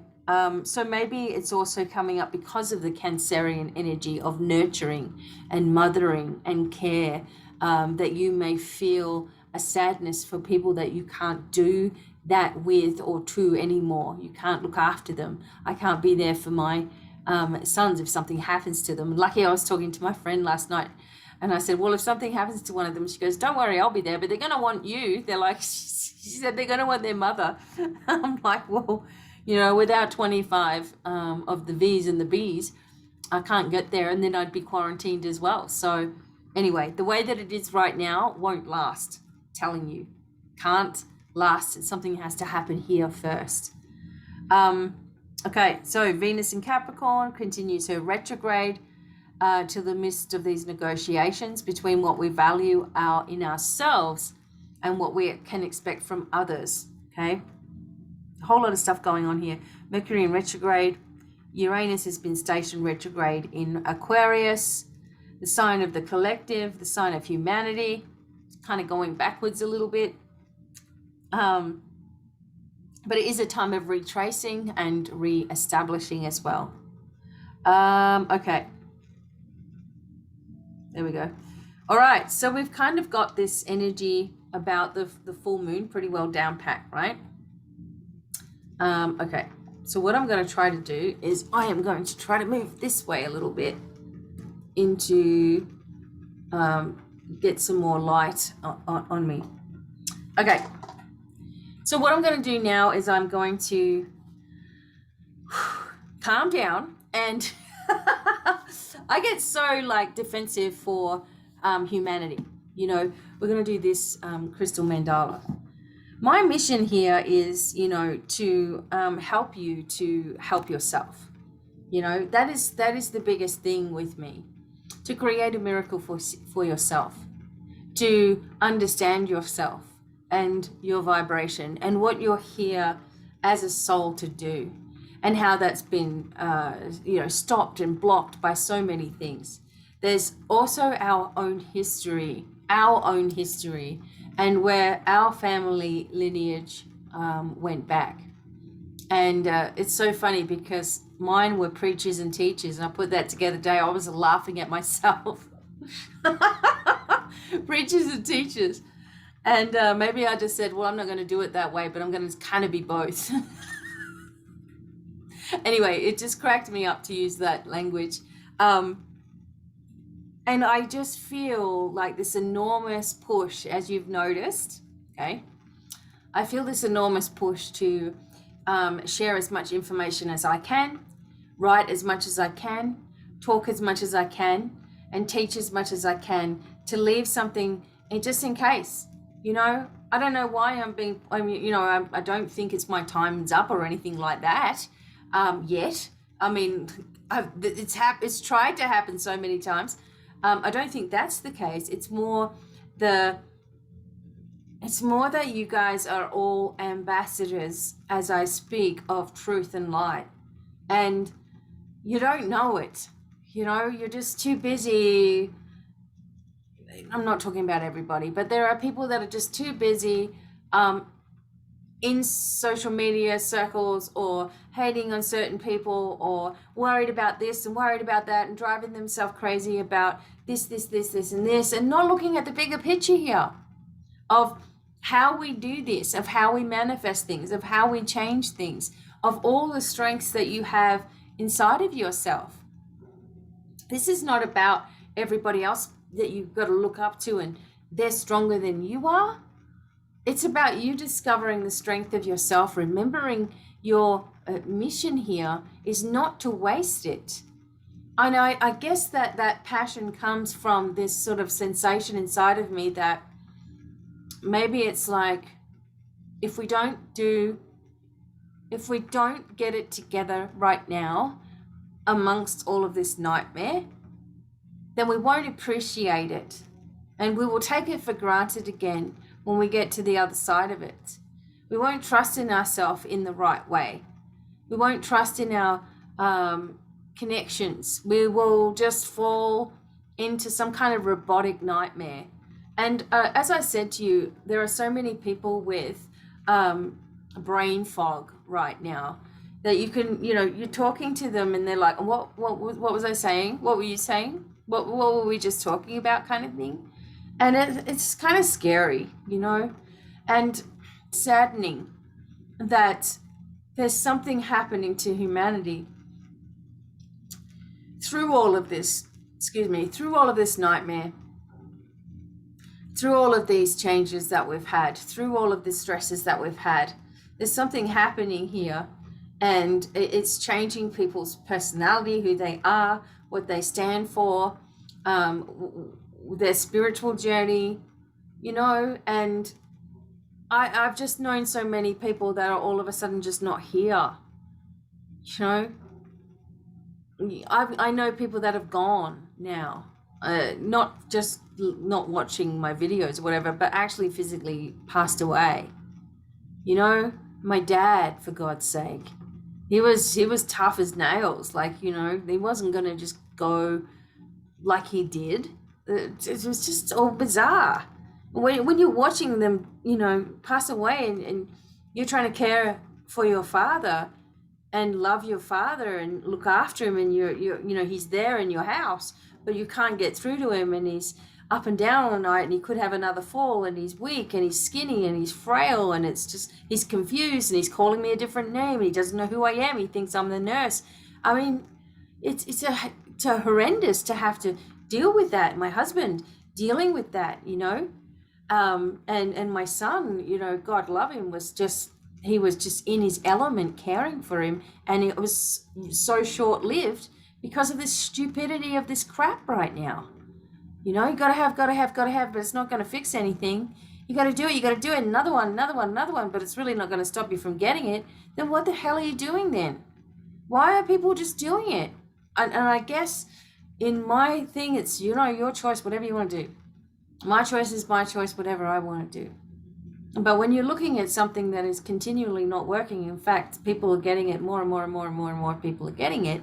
so maybe it's also coming up because of the Cancerian energy of nurturing and mothering and care, that you may feel a sadness for people that you can't do that with or to anymore. You can't look after them. I can't be there for my sons if something happens to them. Lucky I was talking to my friend last night, and I said, well, if something happens to one of them, she goes, don't worry, I'll be there, but they're going to want you. They're like, she said, they're going to want their mother. I'm like, well, without 25 of the V's and the B's, I can't get there, and then I'd be quarantined as well. So anyway, the way that it is right now won't last. I'm telling you, can't last. Something has to happen here first. Okay, so Venus in Capricorn continues her retrograde to the midst of these negotiations between what we value in ourselves and what we can expect from others. Okay, a whole lot of stuff going on here. Mercury in retrograde. Uranus has been stationed retrograde in Aquarius, the sign of the collective, the sign of humanity, kind of going backwards a little bit. But it is a time of retracing and re-establishing as well. Okay. There we go. All right. So we've kind of got this energy about the full moon pretty well down packed, right? Okay. So what I'm going to try to do is I am going to try to move this way a little bit into get some more light on me. Okay. So what I'm going to do now is I'm going to calm down, and I get so defensive for humanity. We're going to do this crystal mandala. My mission here is, to help you to help yourself. That is the biggest thing with me, to create a miracle for yourself, to understand yourself and your vibration and what you're here as a soul to do, and how that's been stopped and blocked by so many things. There's also our own history, and where our family lineage went back. And it's so funny because mine were preachers and teachers, and I put that together today. I was laughing at myself. Preachers and teachers. And maybe I just said, well, I'm not going to do it that way, but I'm going to kind of be both. Anyway, it just cracked me up to use that language. And I just feel like this enormous push, as you've noticed, okay? I feel this enormous push to share as much information as I can, write as much as I can, talk as much as I can, and teach as much as I can, to leave something just in case. I don't know why I don't think it's my time's up or anything like that yet. I mean, it's tried to happen so many times. I don't think that's the case. It's more that you guys are all ambassadors, as I speak, of truth and light, and you don't know it. You're just too busy. I'm not talking about everybody, but there are people that are just too busy in social media circles, or hating on certain people, or worried about this and worried about that, and driving themselves crazy about this, and this, and not looking at the bigger picture here of how we do this, of how we manifest things, of how we change things, of all the strengths that you have inside of yourself. This is not about everybody else that you've got to look up to and they're stronger than you are. It's about you discovering the strength of yourself, remembering your mission here is not to waste it. And I guess that passion comes from this sort of sensation inside of me that maybe it's like, if we don't get it together right now amongst all of this nightmare, then we won't appreciate it, and we will take it for granted again when we get to the other side of it. We won't trust in ourselves in the right way. We won't trust in our connections. We will just fall into some kind of robotic nightmare. And as I said to you, there are so many people with brain fog right now that you can, you're talking to them and they're like, what was I saying? What were you saying? What were we just talking about, kind of thing? And it's kind of scary, and saddening that there's something happening to humanity through all of this nightmare, through all of these changes that we've had, through all of the stresses that we've had. There's something happening here, and it's changing people's personality, who they are, what they stand for, their spiritual journey, and I've just known so many people that are all of a sudden just not here. I know people that have gone now, not just not watching my videos or whatever, but actually physically passed away. My dad, for God's sake, he was tough as nails. Like, he wasn't going to just go like he did. It was just all bizarre. When you're watching them, pass away, and you're trying to care for your father and love your father and look after him, and he's there in your house, but you can't get through to him, and he's up and down all night, and he could have another fall, and he's weak, and he's skinny, and he's frail, and it's just, he's confused, and he's calling me a different name, and he doesn't know who I am. He thinks I'm the nurse. I mean, it's horrendous to have to deal with that. My husband dealing with that, and my son, God love him, he was just in his element caring for him, and it was so short-lived because of this stupidity of this crap right now. Gotta have, but it's not going to fix anything. You got to do it. You got to do it. Another one, another one, another one. But it's really not going to stop you from getting it. Then what the hell are you doing then? Why are people just doing it? And I guess in my thing, it's, you know, your choice, whatever you want to do. My choice is my choice, whatever I want to do. But when you're looking at something that is continually not working, in fact, people are getting it, more and more and more and more and more people are getting it,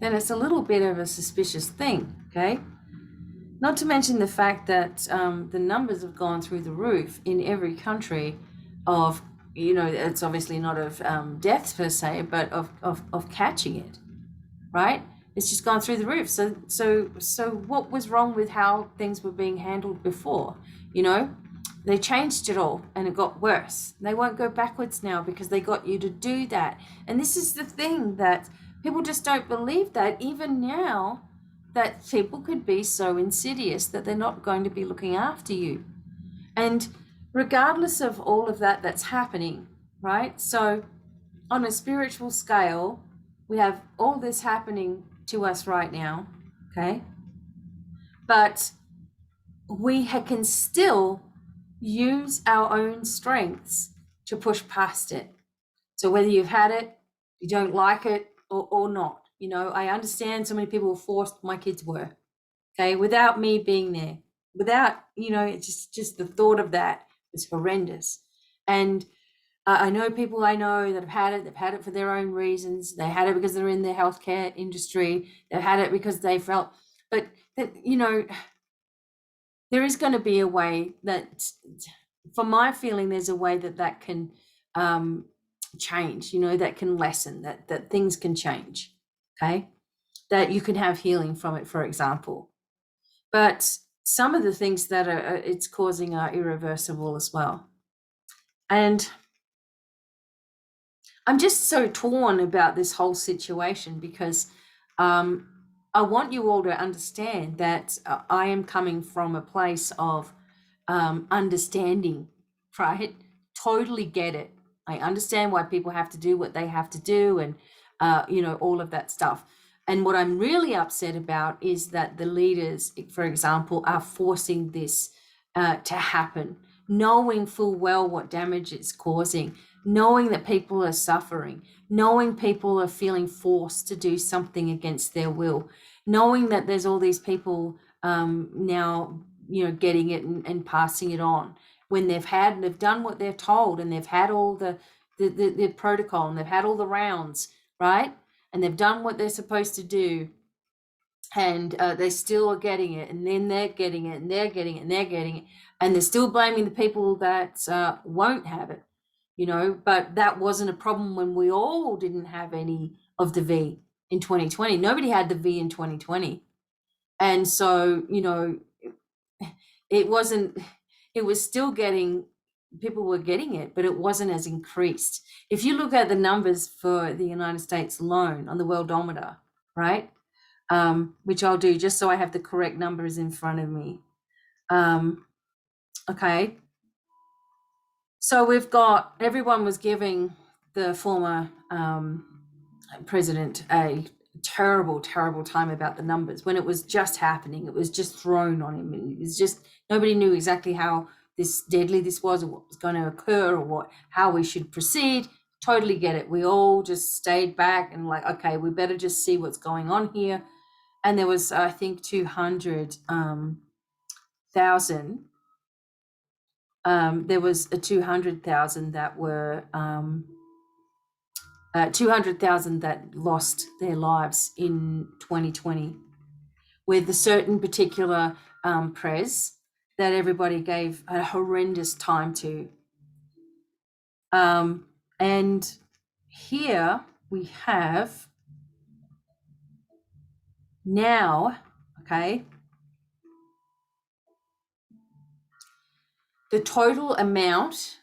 then it's a little bit of a suspicious thing, okay? Not to mention the fact that the numbers have gone through the roof in every country of, you know, it's obviously not of deaths per se, but of catching it, right? It's just gone through the roof. So what was wrong with how things were being handled before? You know, they changed it all and it got worse. They won't go backwards now because they got you to do that. And this is the thing, that people just don't believe that even now, that people could be so insidious that they're not going to be looking after you. And regardless of all of that that's happening, right? So on a spiritual scale, we have all this happening to us right now, okay? But we can still use our own strengths to push past it. So whether you've had it, you don't like it, or not, you know, I understand so many people were forced, my kids were, okay, without me being there, without, you know, it's just the thought of that is horrendous. And I know people I know that have had it. They've had it for their own reasons. They had it because they're in the healthcare industry. They've had it because they felt, but that, you know, there is going to be a way that, for my feeling, there's a way that can change, you know, that can lessen, that things can change, okay? That you can have healing from it, for example. But some of the things that it's causing are irreversible as well. And I'm just so torn about this whole situation because I want you all to understand that I am coming from a place of understanding, right? Totally get it. I understand why people have to do what they have to do, and you know, all of that stuff. And what I'm really upset about is that the leaders, for example, are forcing this to happen, knowing full well what damage it's causing, knowing that people are suffering, knowing people are feeling forced to do something against their will, knowing that there's all these people now, you know, getting it and passing it on when they've done what they're told, and they've had all the protocol, and they've had all the rounds, right? And they've done what they're supposed to do, and they still are getting it, and then they're getting it, and they're getting it, and they're getting it, and they're still blaming the people that won't have it, you know. But that wasn't a problem when we all didn't have any of the V in 2020. Nobody had the V in 2020. And so, you know, it was still getting, people were getting it, but it wasn't as increased. If you look at the numbers for the United States alone on the worldometer, right? Which I'll do just so I have the correct numbers in front of me. Okay. So we've got, everyone was giving the former president a terrible time about the numbers when it was just happening. It was just thrown on him, and it was just, nobody knew exactly how deadly this was, or what was going to occur, or how we should proceed. Totally get it. We all just stayed back and like, okay, we better just see what's going on here. And there was, I think, 200,000. There was a 200,000 that were 200,000 that lost their lives in 2020, with a certain particular prez that everybody gave a horrendous time to. And here we have now, okay, the total amount,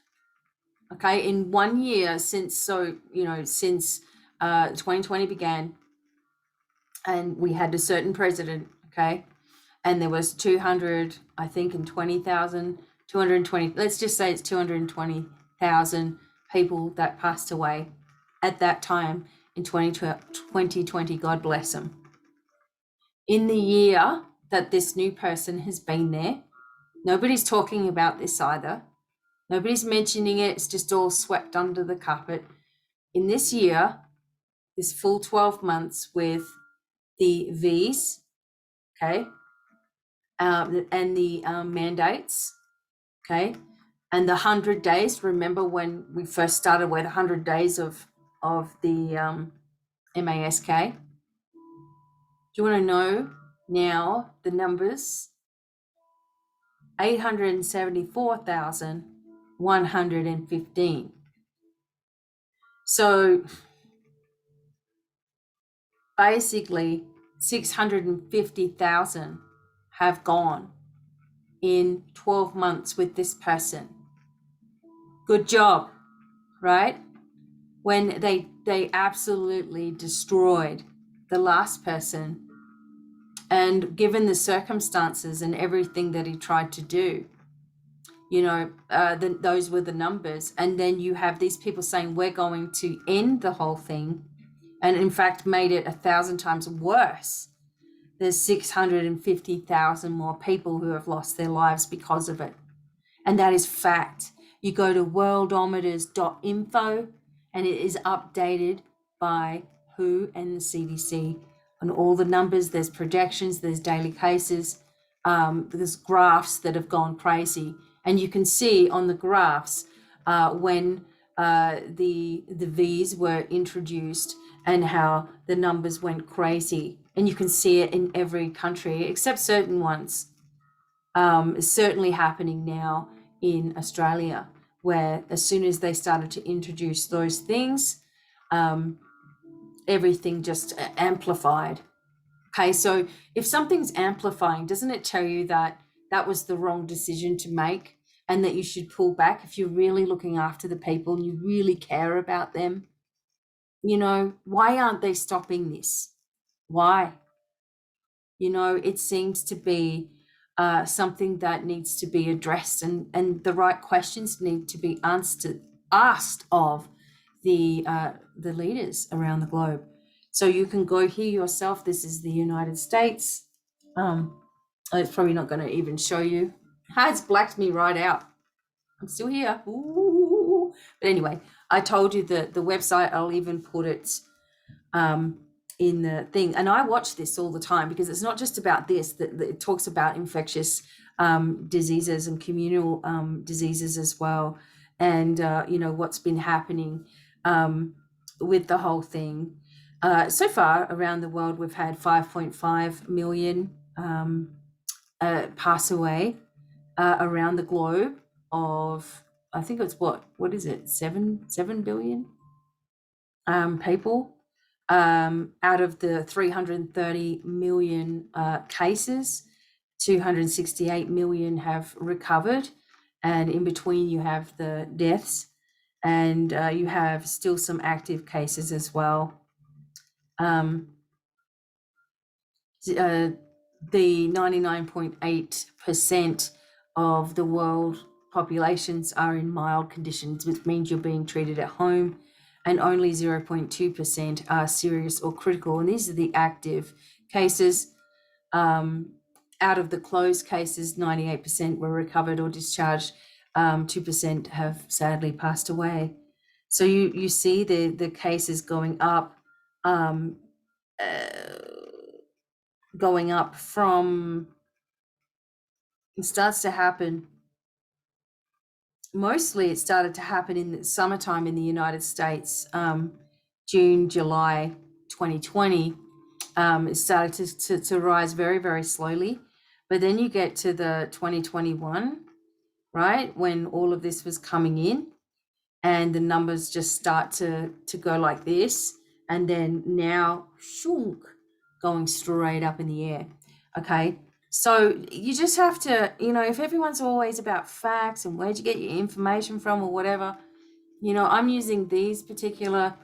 okay, in 1 year since, so, you know, since 2020 began, and we had a certain president, okay, and there was 200, I think, and 20,000, 220, let's just say it's 220,000 people that passed away at that time in 2020, God bless them. In the year that this new person has been there, nobody's talking about this either, Nobody's mentioning it. It's just all swept under the carpet. In this year, this full 12 months with the V's, okay, and the mandates, okay, and the 100 days. Remember when we first started with 100 days of the MASK? Do you want to know now the numbers? 874,115. So basically 650,000 have gone in 12 months with this person. Good job, right? When they absolutely destroyed the last person, and given the circumstances and everything that he tried to do, those were the numbers. And then you have these people saying we're going to end the whole thing, and in fact made it 1,000 times worse. There's 650,000 more people who have lost their lives because of it. And that is fact. You go to worldometers.info and it is updated by WHO and the CDC on all the numbers. There's projections, there's daily cases, there's graphs that have gone crazy. And you can see on the graphs when the V's were introduced and how the numbers went crazy. And you can see it in every country except certain ones. It's certainly happening now in Australia, where as soon as they started to introduce those things, everything just amplified. Okay, so if something's amplifying, doesn't it tell you that that was the wrong decision to make and that you should pull back if you're really looking after the people and you really care about them? Why aren't they stopping this? Why? It seems to be something that needs to be addressed, and the right questions need to be asked of the leaders around the globe. So you can go here yourself. This is the United States. It's probably not going to even show you. It's blacked me right out. I'm still here. Ooh. But anyway, I told you the website. I'll even put it in the thing. And I watch this all the time because it's not just about this, that it talks about infectious diseases and communal diseases as well. And, what's been happening with the whole thing. So far around the world, we've had 5.5 million pass away around the globe of, I think it's what is it? 7 billion people. Out of the 330 million cases, 268 million have recovered, and in between you have the deaths, and you have still some active cases as well. The 99.8% of the world populations are in mild conditions, which means you're being treated at home, and only 0.2% are serious or critical. And these are the active cases. Out of the closed cases, 98% were recovered or discharged. 2% have sadly passed away. So you see the cases going up from, it starts to happen. Mostly it started to happen in the summertime in the United States, June, July 2020. It started to rise very, very slowly. But then you get to the 2021, right, when all of this was coming in and the numbers just start to go like this. And then now, shunk, going straight up in the air. Okay. So you just have to, if everyone's always about facts and where'd you get your information from or whatever, I'm using these particular,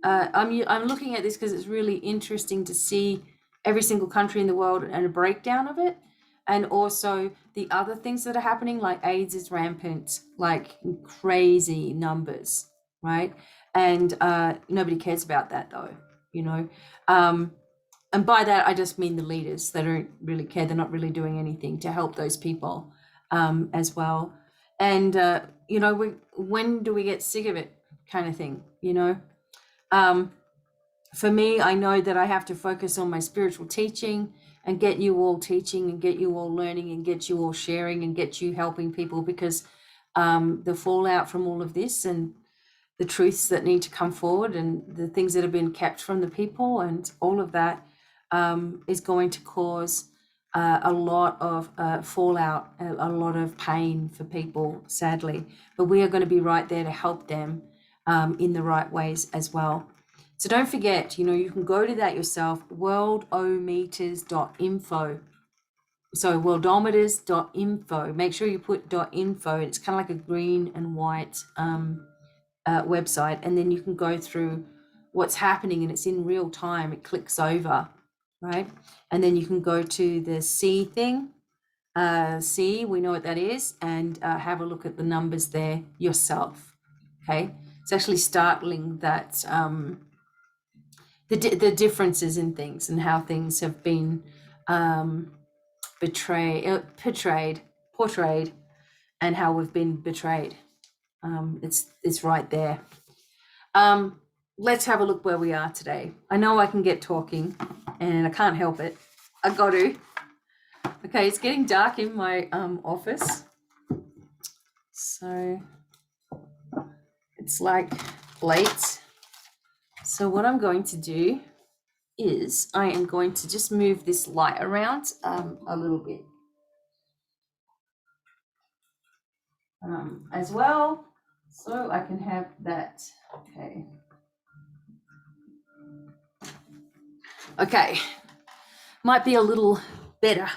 I'm looking at this because it's really interesting to see every single country in the world and a breakdown of it. And also the other things that are happening, like AIDS is rampant, like crazy numbers, right? And nobody cares about that though, and by that, I just mean the leaders. They don't really care. They're not really doing anything to help those people as well. And when do we get sick of it, kind of thing, for me, I know that I have to focus on my spiritual teaching and get you all teaching and get you all learning and get you all sharing and get you helping people, because the fallout from all of this and the truths that need to come forward and the things that have been kept from the people and all of that is going to cause a lot of fallout, a lot of pain for people, sadly. But we are going to be right there to help them in the right ways as well. So don't forget, you can go to that yourself, worldometers.info. So worldometers.info. Make sure you put .info. It's kind of like a green and white website, and then you can go through what's happening, and it's in real time. It clicks over, right? And then you can go to the C thing. C, we know what that is, and have a look at the numbers there yourself. Okay, it's actually startling that the differences in things and how things have been portrayed, and how we've been betrayed. It's right there. Let's have a look where we are today. I know I can get talking, and I can't help it. I got to. Okay, it's getting dark in my office, so it's like late. So what I'm going to do is I am going to just move this light around a little bit as well, so I can have that. Okay, might be a little better.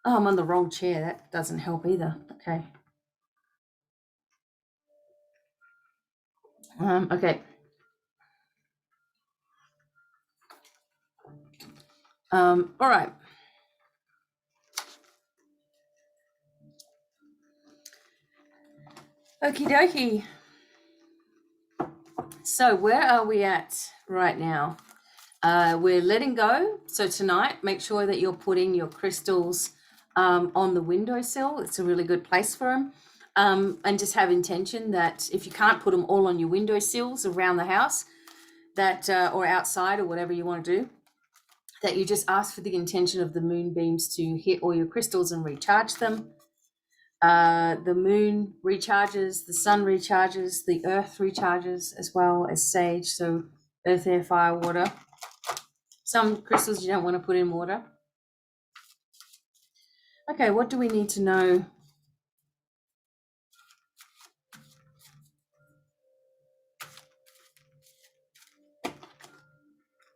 Oh, I'm on the wrong chair. That doesn't help either. Okay. Okay. All right. Okie dokie. So where are we at right now? We're letting go. So tonight, make sure that you're putting your crystals on the windowsill. It's a really good place for them. And just have intention that if you can't put them all on your windowsills around the house, that or outside or whatever you want to do, that you just ask for the intention of the moonbeams to hit all your crystals and recharge them. The moon recharges, the sun recharges, the earth recharges, as well as sage. So earth, air, fire, water. Some crystals you don't want to put in water. Okay, what do we need to know?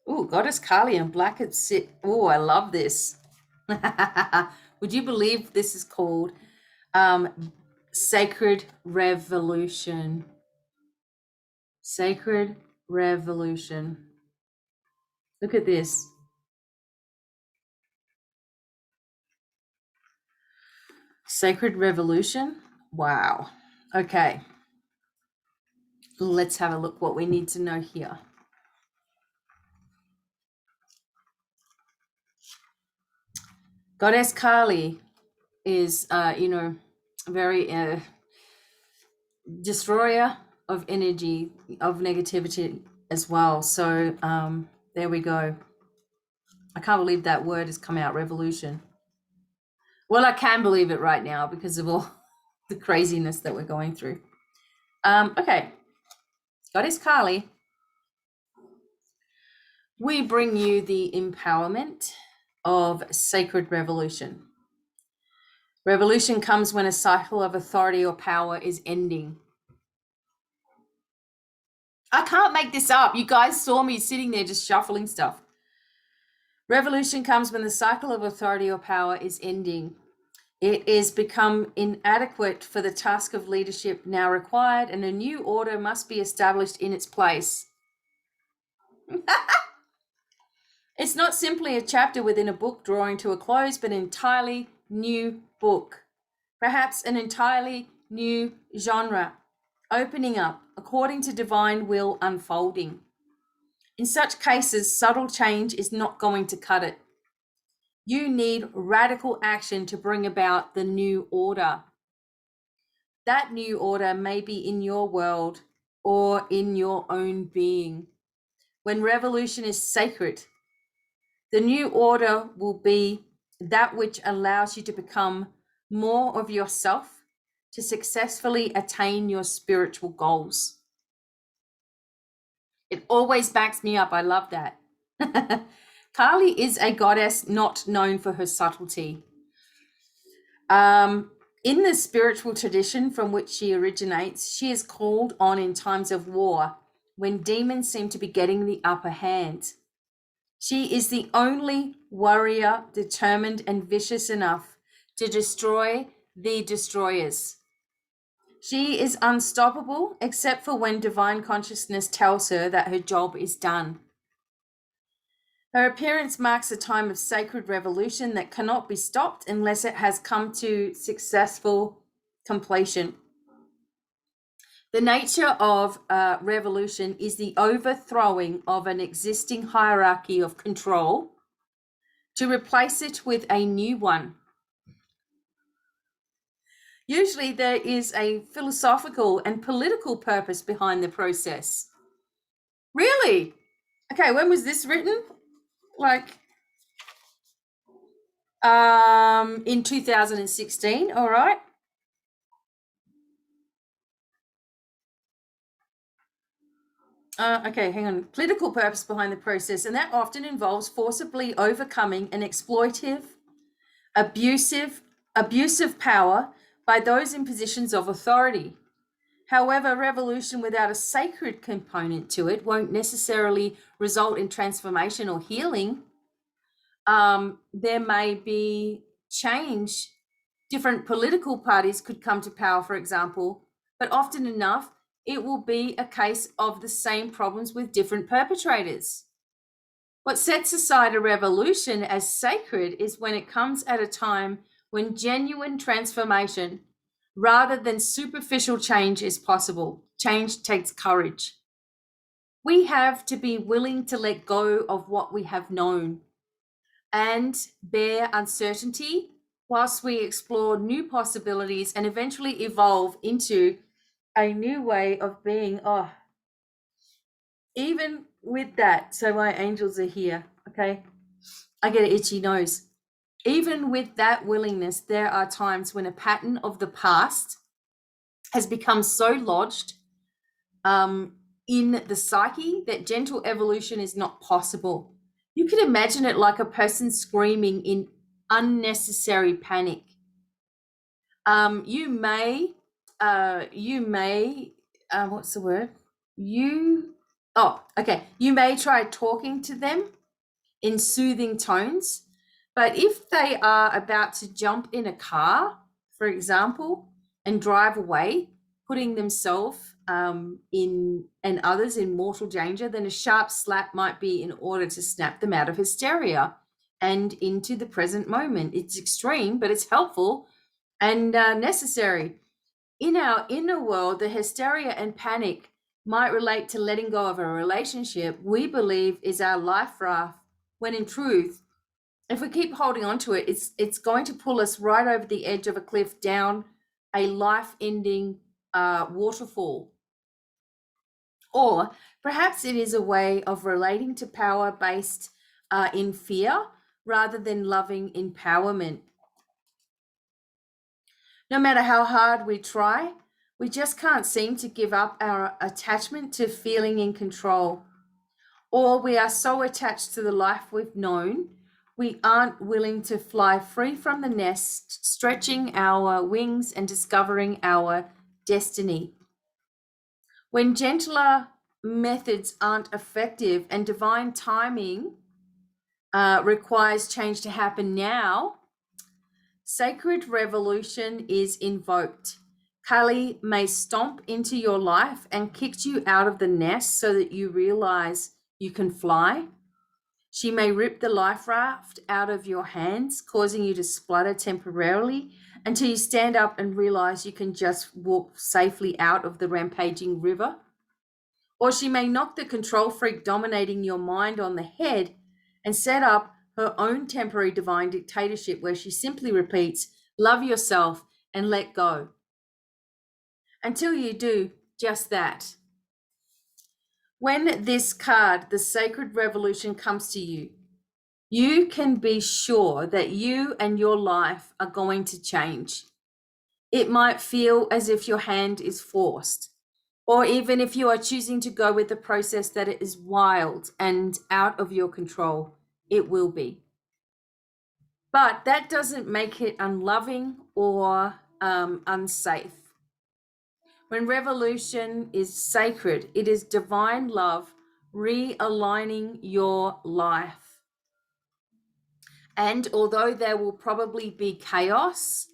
Oh, Goddess Kali and Black at Sit. Oh, I love this. Would you believe this is called Sacred Revolution? Sacred Revolution. Look at this. Sacred Revolution. Wow. Okay. Let's have a look what we need to know here. Goddess Kali is, very destroyer of energy, of negativity as well. So there we go. I can't believe that word has come out, revolution. Well, I can believe it right now because of all the craziness that we're going through. Okay. Goddess Kali, we bring you the empowerment of sacred revolution. Revolution comes when a cycle of authority or power is ending. I can't make this up. You guys saw me sitting there just shuffling stuff. Revolution comes when the cycle of authority or power is ending. It is become inadequate for the task of leadership now required, and a new order must be established in its place. It's not simply a chapter within a book drawing to a close, but an entirely new book. Perhaps an entirely new genre, opening up according to divine will unfolding. In such cases, subtle change is not going to cut it. You need radical action to bring about the new order. That new order may be in your world or in your own being. When revolution is sacred, the new order will be that which allows you to become more of yourself to successfully attain your spiritual goals. It always backs me up. I love that. Kali is a goddess not known for her subtlety. In the spiritual tradition from which she originates, she is called on in times of war when demons seem to be getting the upper hand. She is the only warrior determined and vicious enough to destroy the destroyers. She is unstoppable except for when divine consciousness tells her that her job is done. Her appearance marks a time of sacred revolution that cannot be stopped unless it has come to successful completion. The nature of revolution is the overthrowing of an existing hierarchy of control to replace it with a new one. Usually there is a philosophical and political purpose behind the process. Really? Okay, when was this written? Like in 2016, all right. Okay, hang on. Political purpose behind the process, and that often involves forcibly overcoming an exploitive, abusive power by those in positions of authority. However, revolution without a sacred component to it won't necessarily result in transformation or healing. There may be change. Different political parties could come to power, for example, but often enough, it will be a case of the same problems with different perpetrators. What sets aside a revolution as sacred is when it comes at a time when genuine transformation, rather than superficial change, is possible. Change takes courage. We have to be willing to let go of what we have known and bear uncertainty whilst we explore new possibilities and eventually evolve into a new way of being. Oh, even with that, so my angels are here, okay? I get an itchy nose. Even with that willingness, there are times when a pattern of the past has become so lodged in the psyche that gentle evolution is not possible. You can imagine it like a person screaming in unnecessary panic. You may, what's the word? You may try talking to them in soothing tones, but if they are about to jump in a car, for example, and drive away, putting themselves in and others in mortal danger, then a sharp slap might be in order to snap them out of hysteria and into the present moment. It's extreme, but it's helpful and necessary. In our inner world, the hysteria and panic might relate to letting go of a relationship we believe is our life raft, when in truth, if we keep holding on to it, it's going to pull us right over the edge of a cliff down a life-ending waterfall. Or perhaps it is a way of relating to power based in fear rather than loving empowerment. No matter how hard we try, we just can't seem to give up our attachment to feeling in control. Or we are so attached to the life we've known, we aren't willing to fly free from the nest, stretching our wings and discovering our destiny. When gentler methods aren't effective and divine timing requires change to happen now, sacred revolution is invoked. Kali may stomp into your life and kick you out of the nest so that you realize you can fly. She may rip the life raft out of your hands, causing you to splutter temporarily until you stand up and realize you can just walk safely out of the rampaging river. Or she may knock the control freak dominating your mind on the head and set up her own temporary divine dictatorship where she simply repeats, love yourself and let go. until you do just that. When this card, the Sacred Revolution, comes to you, you can be sure that you and your life are going to change. It might feel as if your hand is forced, or even if you are choosing to go with the process that it is wild and out of your control, it will be. But that doesn't make it unloving or unsafe. When revolution is sacred, it is divine love realigning your life. And although there will probably be chaos,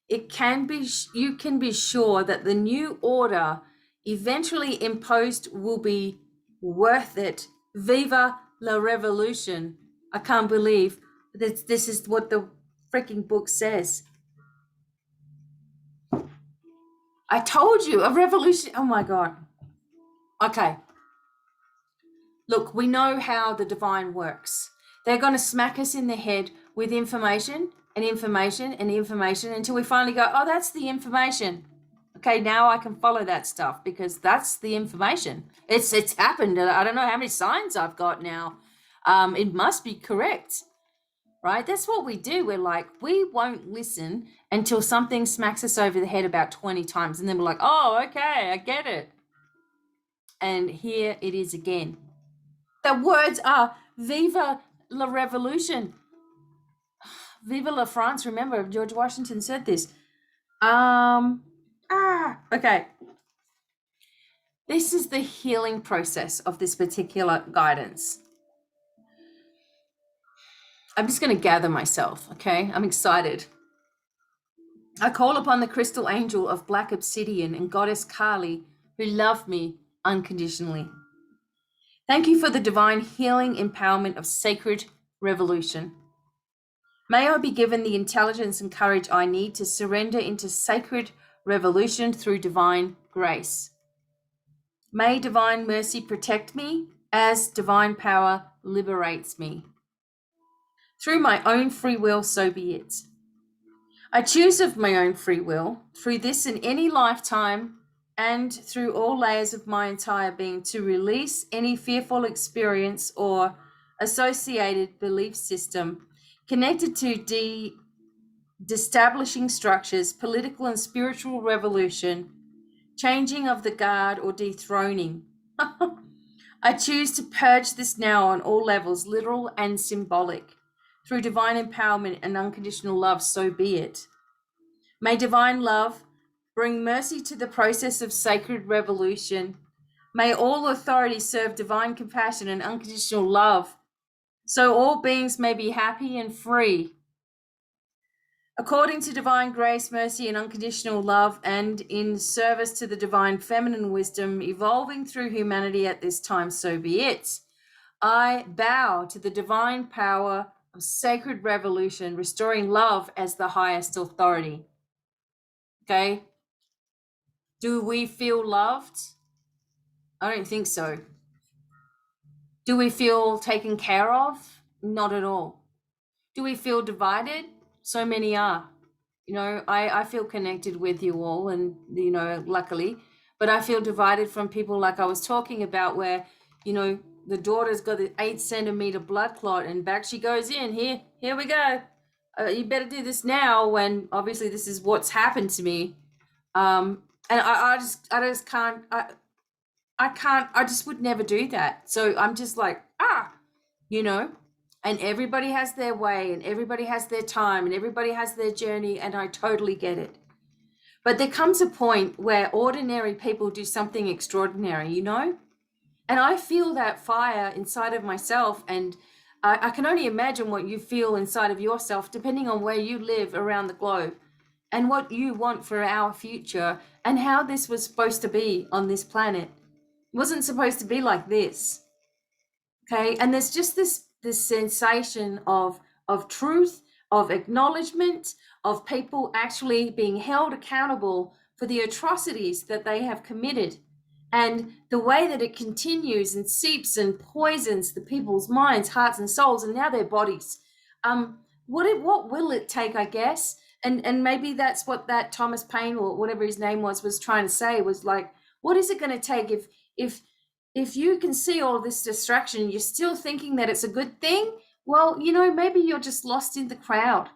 you can be sure that the new order eventually imposed will be worth it. Viva la revolution. I can't believe that this is what the freaking book says. I told you, a revolution. Oh my God. Okay. Look, we know how the divine works. They're going to smack us in the head with information and information and information until we finally go, oh, that's the information. Okay, now I can follow that stuff because that's the information. It's happened. I don't know how many signs I've got now. It must be correct, right? That's what we do. We're like, we won't listen until something smacks us over the head about 20 times. And then we're like, oh, okay, I get it. And here it is again. The words are Viva la Revolution. Viva la France. Remember, George Washington said this. Okay. This is the healing process of this particular guidance. I'm just going to gather myself, okay? I'm excited. I call upon the crystal angel of black obsidian and goddess Kali, who love me unconditionally. Thank you for the divine healing empowerment of sacred revolution. May I be given the intelligence and courage I need to surrender into sacred revolution through divine grace. May divine mercy protect me as divine power liberates me. Through my own free will, so be it. I choose of my own free will, through this and any lifetime, and through all layers of my entire being, to release any fearful experience or associated belief system connected to destablishing structures, political and spiritual revolution, changing of the guard, or dethroning. I choose to purge this now on all levels, literal and symbolic. Through divine empowerment and unconditional love, so be it. May divine love bring mercy to the process of sacred revolution. May all authority serve divine compassion and unconditional love, so all beings may be happy and free. According to divine grace, mercy, and unconditional love, and in service to the divine feminine wisdom evolving through humanity at this time, so be it. I bow to the divine power of sacred revolution, restoring love as the highest authority. Okay? Do we feel loved? I don't think so. Do we feel taken care of? Not at all. Do we feel divided? So many are. You know, I feel connected with you all, and, you know, luckily, but I feel divided from people like I was talking about, where, you know, the daughter's got the 8-centimeter blood clot and back she goes in. Here we go. You better do this now, when obviously this is what's happened to me. And I just can't, I just would never do that. So I'm just like, you know, and everybody has their way and everybody has their time and everybody has their journey, and I totally get it. But there comes a point where ordinary people do something extraordinary, you know? And I feel that fire inside of myself, and I can only imagine what you feel inside of yourself, depending on where you live around the globe and what you want for our future and how this was supposed to be on this planet. It wasn't supposed to be like this. Okay, and there's just this sensation of truth, of acknowledgement, of people actually being held accountable for the atrocities that they have committed, and the way that it continues and seeps and poisons the people's minds, hearts, and souls, and now their bodies. What will it take, I guess, And maybe that's what that Thomas Paine or whatever his name was trying to say, was like, what is it going to take if if you can see all this distraction, you're still thinking that it's a good thing? Well, maybe you're just lost in the crowd.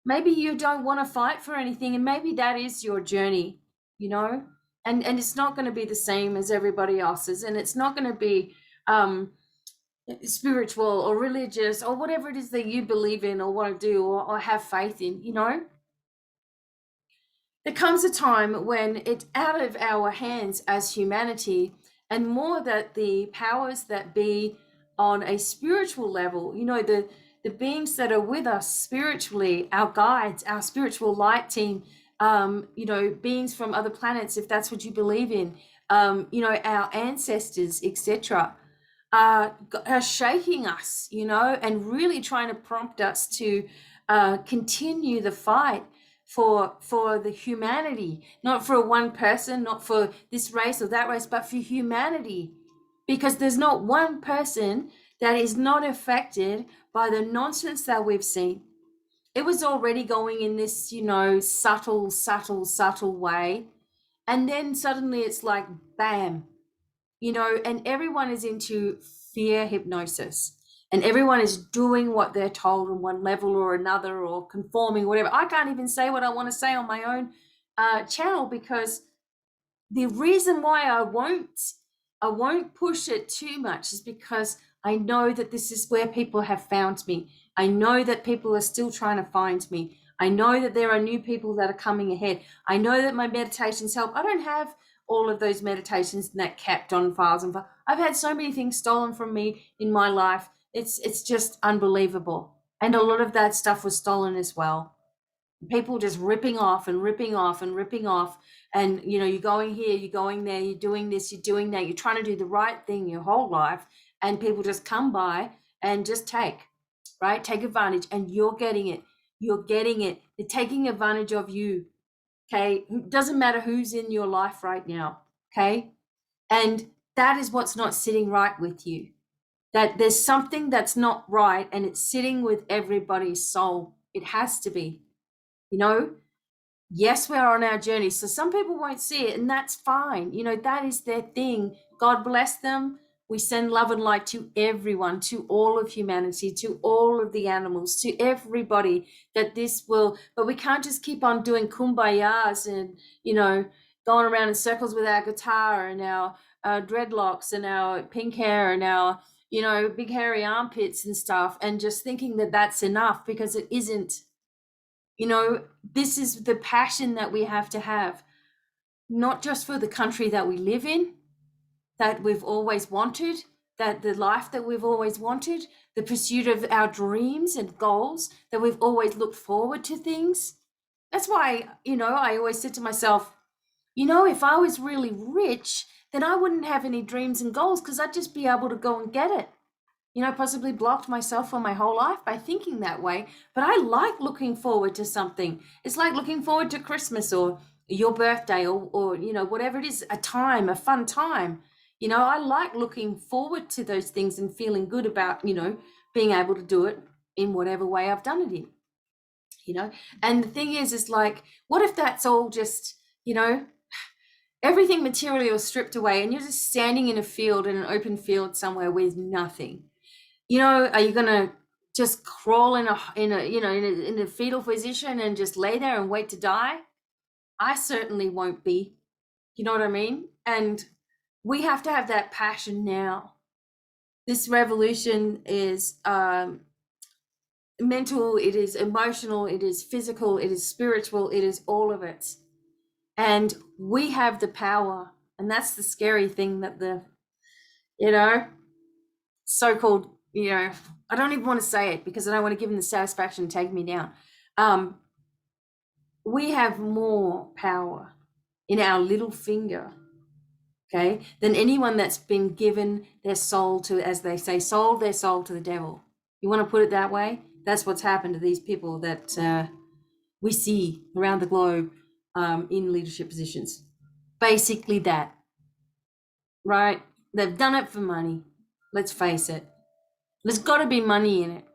Maybe you don't want to fight for anything, and maybe that is your journey, you know? And it's not going to be the same as everybody else's, and it's not going to be spiritual or religious or whatever it is that you believe in or want to do or have faith in, There comes a time when it's out of our hands as humanity, and more that the powers that be on a spiritual level, the beings that are with us spiritually, our guides, our spiritual light team, beings from other planets, if that's what you believe in, our ancestors, etc., are shaking us, and really trying to prompt us to continue the fight for the humanity, not for one person, not for this race or that race, but for humanity. Because there's not one person that is not affected by the nonsense that we've seen. It was already going in this, subtle way. And then suddenly it's like, bam, and everyone is into fear hypnosis, and everyone is doing what they're told on one level or another, or conforming, whatever. I can't even say what I want to say on my own channel, because the reason why I won't push it too much is because I know that this is where people have found me. I know that people are still trying to find me. I know that there are new people that are coming ahead. I know that my meditations help. I don't have all of those meditations that kept on files and files. I've had so many things stolen from me in my life. It's just unbelievable. And a lot of that stuff was stolen as well. People just ripping off and ripping off and ripping off. And, you're going here, you're going there, you're doing this, you're doing that. You're trying to do the right thing your whole life. And people just come by and just take advantage. And you're getting it. You're getting it. They're taking advantage of you. Okay. It doesn't matter who's in your life right now. Okay. And that is what's not sitting right with you. That there's something that's not right, and it's sitting with everybody's soul. It has to be. Yes, we're on our journey. So some people won't see it, and that's fine. That is their thing. God bless them. We send love and light to everyone, to all of humanity, to all of the animals, to everybody, that this will, but we can't just keep on doing kumbayas and, going around in circles with our guitar and our dreadlocks and our pink hair and our, big hairy armpits and stuff, and just thinking that that's enough, because it isn't. This is the passion that we have to have, not just for the country that we live in, that we've always wanted, that the life that we've always wanted, the pursuit of our dreams and goals, that we've always looked forward to things. That's why, I always said to myself, if I was really rich, then I wouldn't have any dreams and goals, because I'd just be able to go and get it. Possibly blocked myself for my whole life by thinking that way. But I like looking forward to something. It's like looking forward to Christmas or your birthday or whatever it is, a fun time. I like looking forward to those things and feeling good about, being able to do it in whatever way I've done it in, And the thing is like, what if that's all just, everything material is stripped away, and you're just standing in an open field somewhere with nothing? Are you going to just crawl in a fetal position and just lay there and wait to die? I certainly won't be. You know what I mean? And we have to have that passion now. This revolution is mental, it is emotional, it is physical, it is spiritual, it is all of it. And we have the power. And that's the scary thing, that the, so-called, I don't even want to say it, because I don't want to give them the satisfaction to take me down. We have more power in our little finger, okay, than anyone that's been given their soul to, as they say, sold their soul to the devil. You want to put it that way? That's what's happened to these people that we see around the globe in leadership positions. Basically that, right? They've done it for money. Let's face it. There's got to be money in it,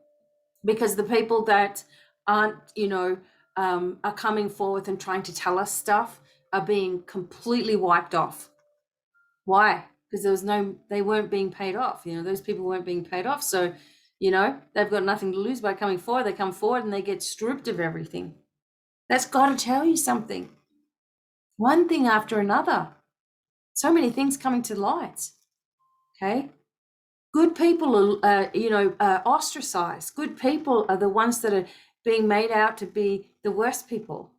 because the people that aren't, are coming forth and trying to tell us stuff are being completely wiped off. Why? Because they weren't being paid off. Those people weren't being paid off. So, they've got nothing to lose by coming forward. They come forward and they get stripped of everything. That's got to tell you something. One thing after another. So many things coming to light. Okay. Good people are, ostracized. Good people are the ones that are being made out to be the worst people.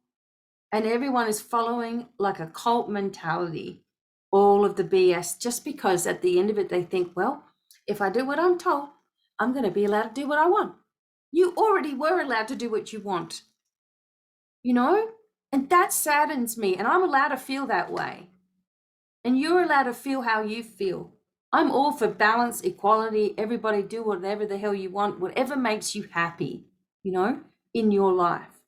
And everyone is following like a cult mentality, all of the BS, just because at the end of it, they think, well, if I do what I'm told, I'm going to be allowed to do what I want. You already were allowed to do what you want, and that saddens me. And I'm allowed to feel that way. And you're allowed to feel how you feel. I'm all for balance, equality, everybody do whatever the hell you want, whatever makes you happy, in your life.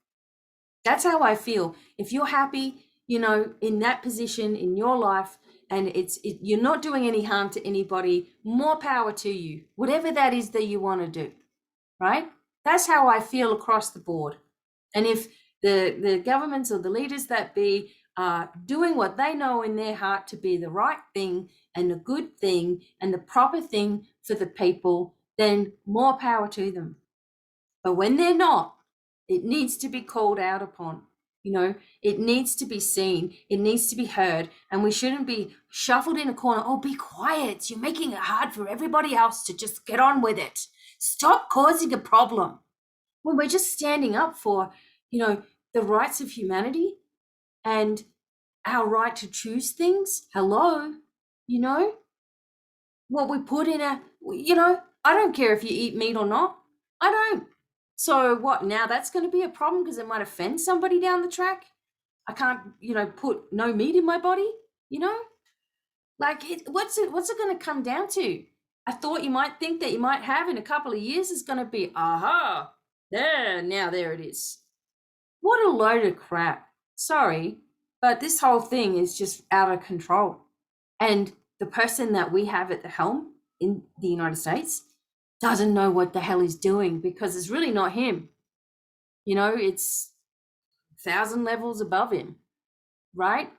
That's how I feel. If you're happy, in that position in your life, and you're not doing any harm to anybody, more power to you, whatever that is that you want to do, right? That's how I feel across the board. And if the governments or the leaders that be are doing what they know in their heart to be the right thing and the good thing and the proper thing for the people, then more power to them. But when they're not, it needs to be called out upon. It needs to be seen. It needs to be heard. And we shouldn't be shuffled in a corner. Oh, be quiet. You're making it hard for everybody else to just get on with it. Stop causing a problem. When we're just standing up for, the rights of humanity and our right to choose things. Hello, what we put in I don't care if you eat meat or not. I don't. So what, now that's going to be a problem because it might offend somebody down the track? I can't, put no meat in my body, Like, what's it going to come down to? I thought you might think that you might have in a couple of years is going to be, aha, there it is. What a load of crap. Sorry, but this whole thing is just out of control. And the person that we have at the helm in the United States doesn't know what the hell he's doing because it's really not him. It's 1,000 levels above him, right?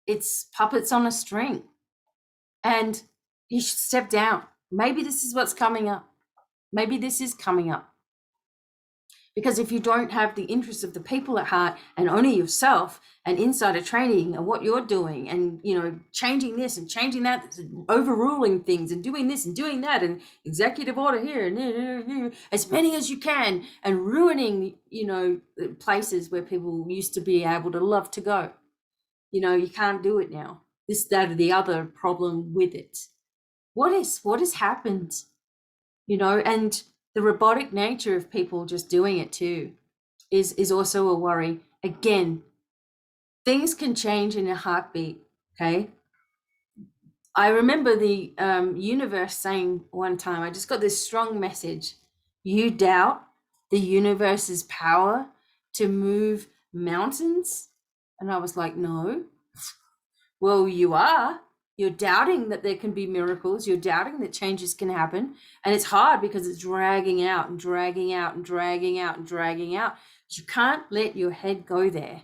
It's puppets on a string. And he should step down. Maybe this is what's coming up. Maybe this is coming up. Because if you don't have the interests of the people at heart and only yourself and insider training and what you're doing and, changing this and changing that, overruling things and doing this and doing that and executive order here and as many as you can and ruining, places where people used to be able to love to go. You can't do it now. This, that, or the other problem with it. What has happened? And the robotic nature of people just doing it too is also a worry. Again, things can change in a heartbeat, okay? I remember the universe saying one time, I just got this strong message, you doubt the universe's power to move mountains? And I was like, no. Well, you are. You're doubting that there can be miracles. You're doubting that changes can happen. And it's hard because it's dragging out and dragging out and dragging out and dragging out. But you can't let your head go there.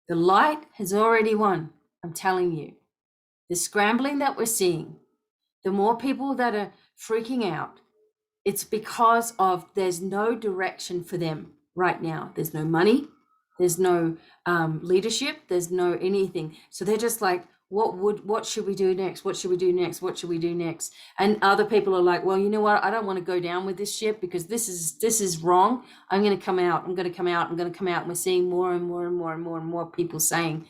The light has already won. I'm telling you. The scrambling that we're seeing, the more people that are freaking out, it's because of there's no direction for them right now. There's no money. There's no leadership. There's no anything. So they're just like, what should we do next? What should we do next? What should we do next? And other people are like, well, you know what? I don't want to go down with this ship because this is wrong. I'm going to come out. I'm going to come out. I'm going to come out. And we're seeing more and more and more and more and more people saying,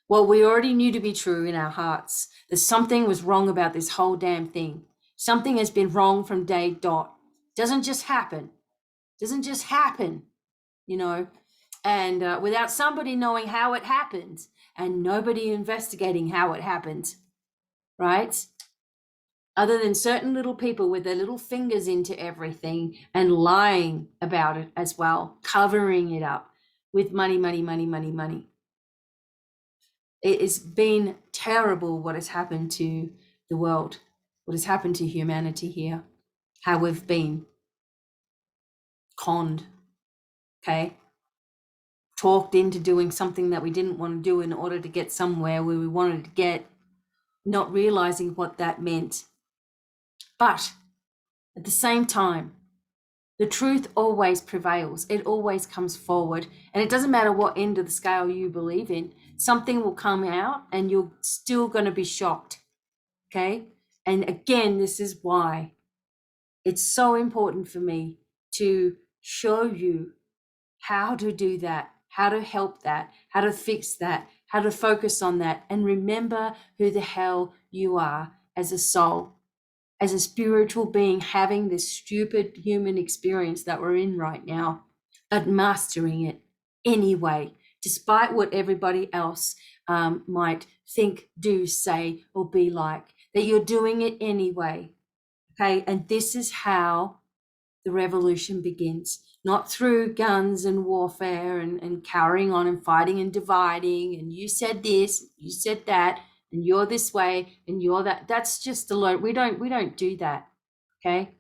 well, we already knew to be true in our hearts that something was wrong about this whole damn thing. Something has been wrong from day dot. Doesn't just happen. Doesn't just happen, and without somebody knowing how it happened and nobody investigating how it happened, right? Other than certain little people with their little fingers into everything and lying about it as well, covering it up with money, money, money, money, money. It has been terrible what has happened to the world, what has happened to humanity here, how we've been conned, okay? talked into doing something that we didn't want to do in order to get somewhere where we wanted to get, not realizing what that meant. But at the same time, the truth always prevails. It always comes forward. And it doesn't matter what end of the scale you believe in, something will come out and you're still going to be shocked. Okay? And again, this is why it's so important for me to show you how to do that, how to help that, how to fix that, how to focus on that, and remember who the hell you are as a soul, as a spiritual being having this stupid human experience that we're in right now, but mastering it anyway, despite what everybody else might think, do, say, or be like, that you're doing it anyway. Okay, and this is how the revolution begins, not through guns and warfare and carrying on and fighting and dividing, and you said this, you said that, and you're this way and you're that. That's just a load. We don't do that. Okay,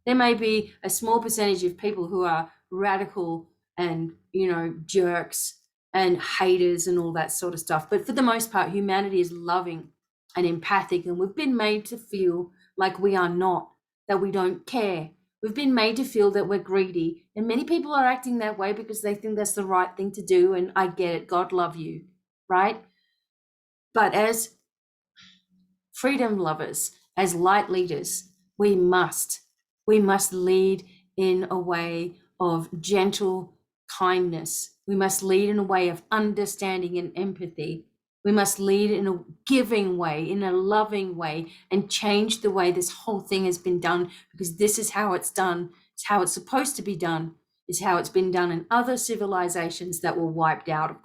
there may be a small percentage of people who are radical and, you know, jerks and haters and all that sort of stuff, but for the most part, humanity is loving and empathic, and we've been made to feel like we are not, that we don't care. We've been made to feel that we're greedy, and many people are acting that way because they think that's the right thing to do, and I get it. God love you, right? But as freedom lovers, as light leaders, we must lead in a way of gentle kindness. We must lead in a way of understanding and empathy. We must lead in a giving way, in a loving way, and change the way this whole thing has been done, because this is how it's done. It's how it's supposed to be done. It's how it's been done in other civilizations that were wiped out, of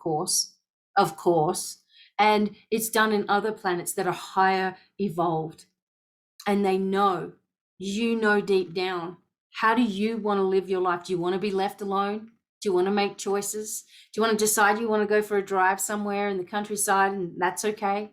course. And it's done in other planets that are higher evolved. And they know, you know deep down, how do you want to live your life? Do you want to be left alone? Do you want to make choices? Do you want to decide you want to go for a drive somewhere in the countryside and that's okay?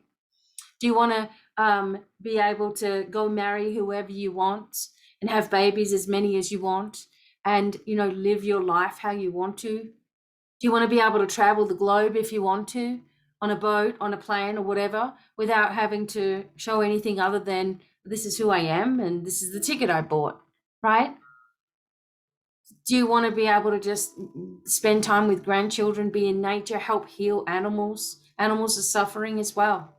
Do you want to be able to go marry whoever you want and have babies, as many as you want, and, you know, live your life how you want to? Do you want to be able to travel the globe if you want to, on a boat, on a plane, or whatever, without having to show anything other than this is who I am and this is the ticket I bought, right? Do you want to be able to just spend time with grandchildren, be in nature, help heal animals? Animals are suffering as well.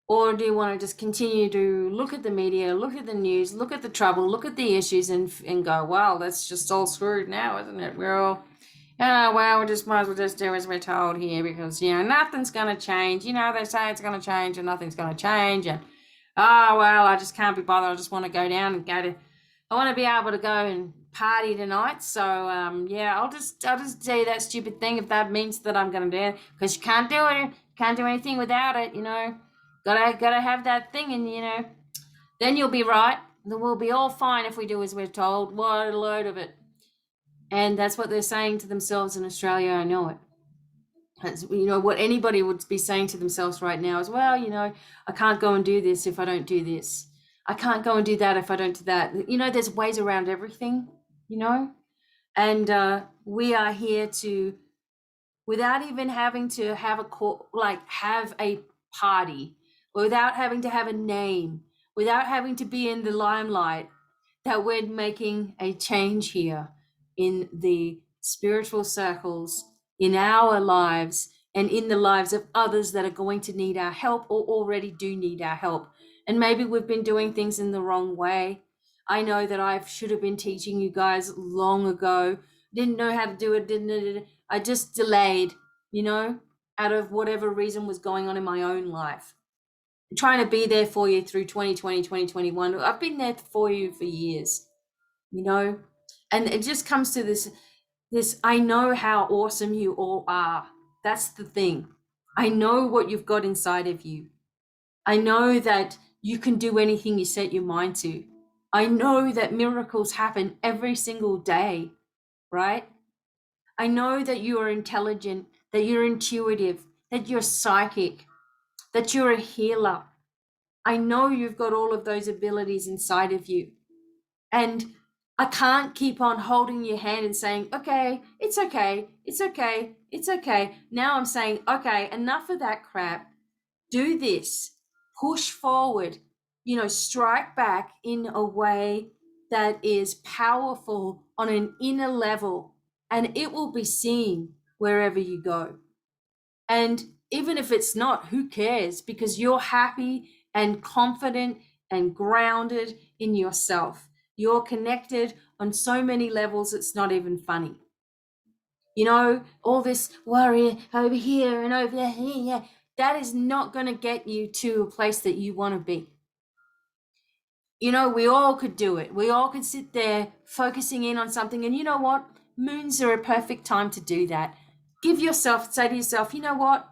Or do you want to just continue to look at the media, look at the news, look at the trouble, look at the issues, and go, well, that's just all screwed now, isn't it? We're all, well, we just might as well just do as we're told here, because, you know, nothing's going to change. You know, they say it's going to change and nothing's going to change. And, well, I just can't be bothered. I just want to go down and I want to be able to go and party tonight. So, I'll just do that stupid thing if that means that I'm going to do it, because you can't do it. You can't do anything without it, you know. Gotta have that thing, and, you know, then you'll be right. We'll be all fine if we do as we're told. What a load of it. And that's what they're saying to themselves in Australia. I know it. That's, you know, what anybody would be saying to themselves right now is, well, you know, I can't go and do this if I don't do this. I can't go and do that if I don't do that. You know, there's ways around everything, you know, and we are here to, without even having to have have a party, without having to have a name, without having to be in the limelight, that we're making a change here in the spiritual circles, in our lives, and in the lives of others that are going to need our help or already do need our help. And maybe we've been doing things in the wrong way. I know that I should have been teaching you guys long ago. Didn't know how to do it. I just delayed, you know, out of whatever reason was going on in my own life. Trying to be there for you through 2020, 2021. I've been there for you for years, you know, and it just comes to this, I know how awesome you all are. That's the thing. I know what you've got inside of you. I know that you can do anything you set your mind to. I know that miracles happen every single day, right? I know that you are intelligent, that you're intuitive, that you're psychic, that you're a healer. I know you've got all of those abilities inside of you. And I can't keep on holding your hand and saying, okay, it's okay, it's okay, it's okay. Now I'm saying, okay, enough of that crap. Do this, push forward, strike back in a way that is powerful on an inner level, and it will be seen wherever you go. And even if it's not, who cares? Because you're happy and confident and grounded in yourself. You're connected on so many levels, it's not even funny. All this worry over here and over there, that is not going to get you to a place that you want to be. We all could do it. We all could sit there focusing in on something. And you know what? Moons are a perfect time to do that. Say to yourself, you know what?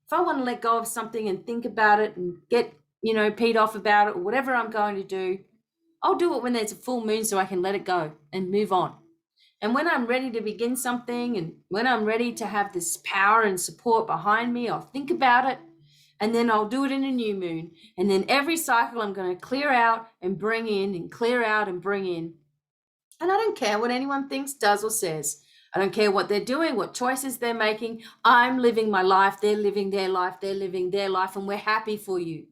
If I want to let go of something and think about it and get, peed off about it or whatever I'm going to do, I'll do it when there's a full moon so I can let it go and move on. And when I'm ready to begin something and when I'm ready to have this power and support behind me, I'll think about it and then I'll do it in a new moon. And then every cycle I'm going to clear out and bring in and clear out and bring in. And I don't care what anyone thinks, does, or says. I don't care what they're doing, what choices they're making. I'm living my life. They're living their life. They're living their life. And we're happy for you.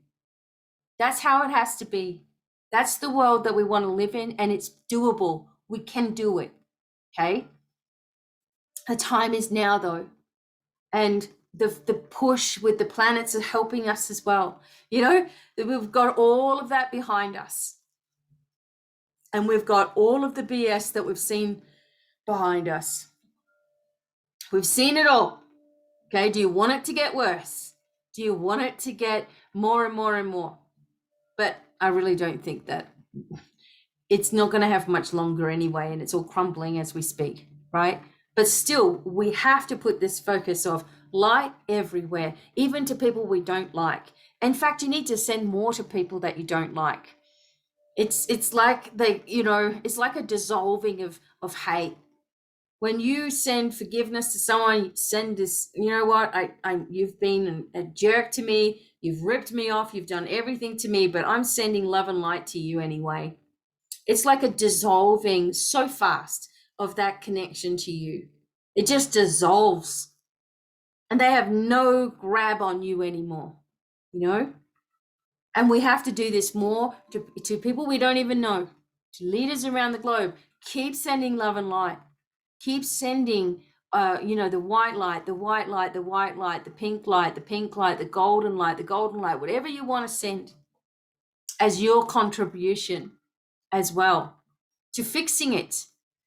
That's how it has to be. That's the world that we want to live in. And it's doable. We can do it. Okay? The time is now, though. And the push with the planets are helping us as well. We've got all of that behind us. And we've got all of the BS that we've seen behind us. We've seen it all. Okay, do you want it to get worse? Do you want it to get more and more and more? But I really don't think that. It's not going to have much longer anyway, and it's all crumbling as we speak, right? But still, we have to put this focus of light everywhere, even to people we don't like. In fact, you need to send more to people that you don't like. It's like it's like a dissolving of hate. When you send forgiveness to someone, you send this, you know what, you've been a jerk to me, you've ripped me off, you've done everything to me, but I'm sending love and light to you anyway. It's like a dissolving so fast of that connection to you. It just dissolves. And they have no grab on you anymore, And we have to do this more to people we don't even know, to leaders around the globe. Keep sending love and light. Keep sending, the white light, the white light, the white light, the pink light, the pink light, the golden light, whatever you want to send as your contribution as well to fixing it.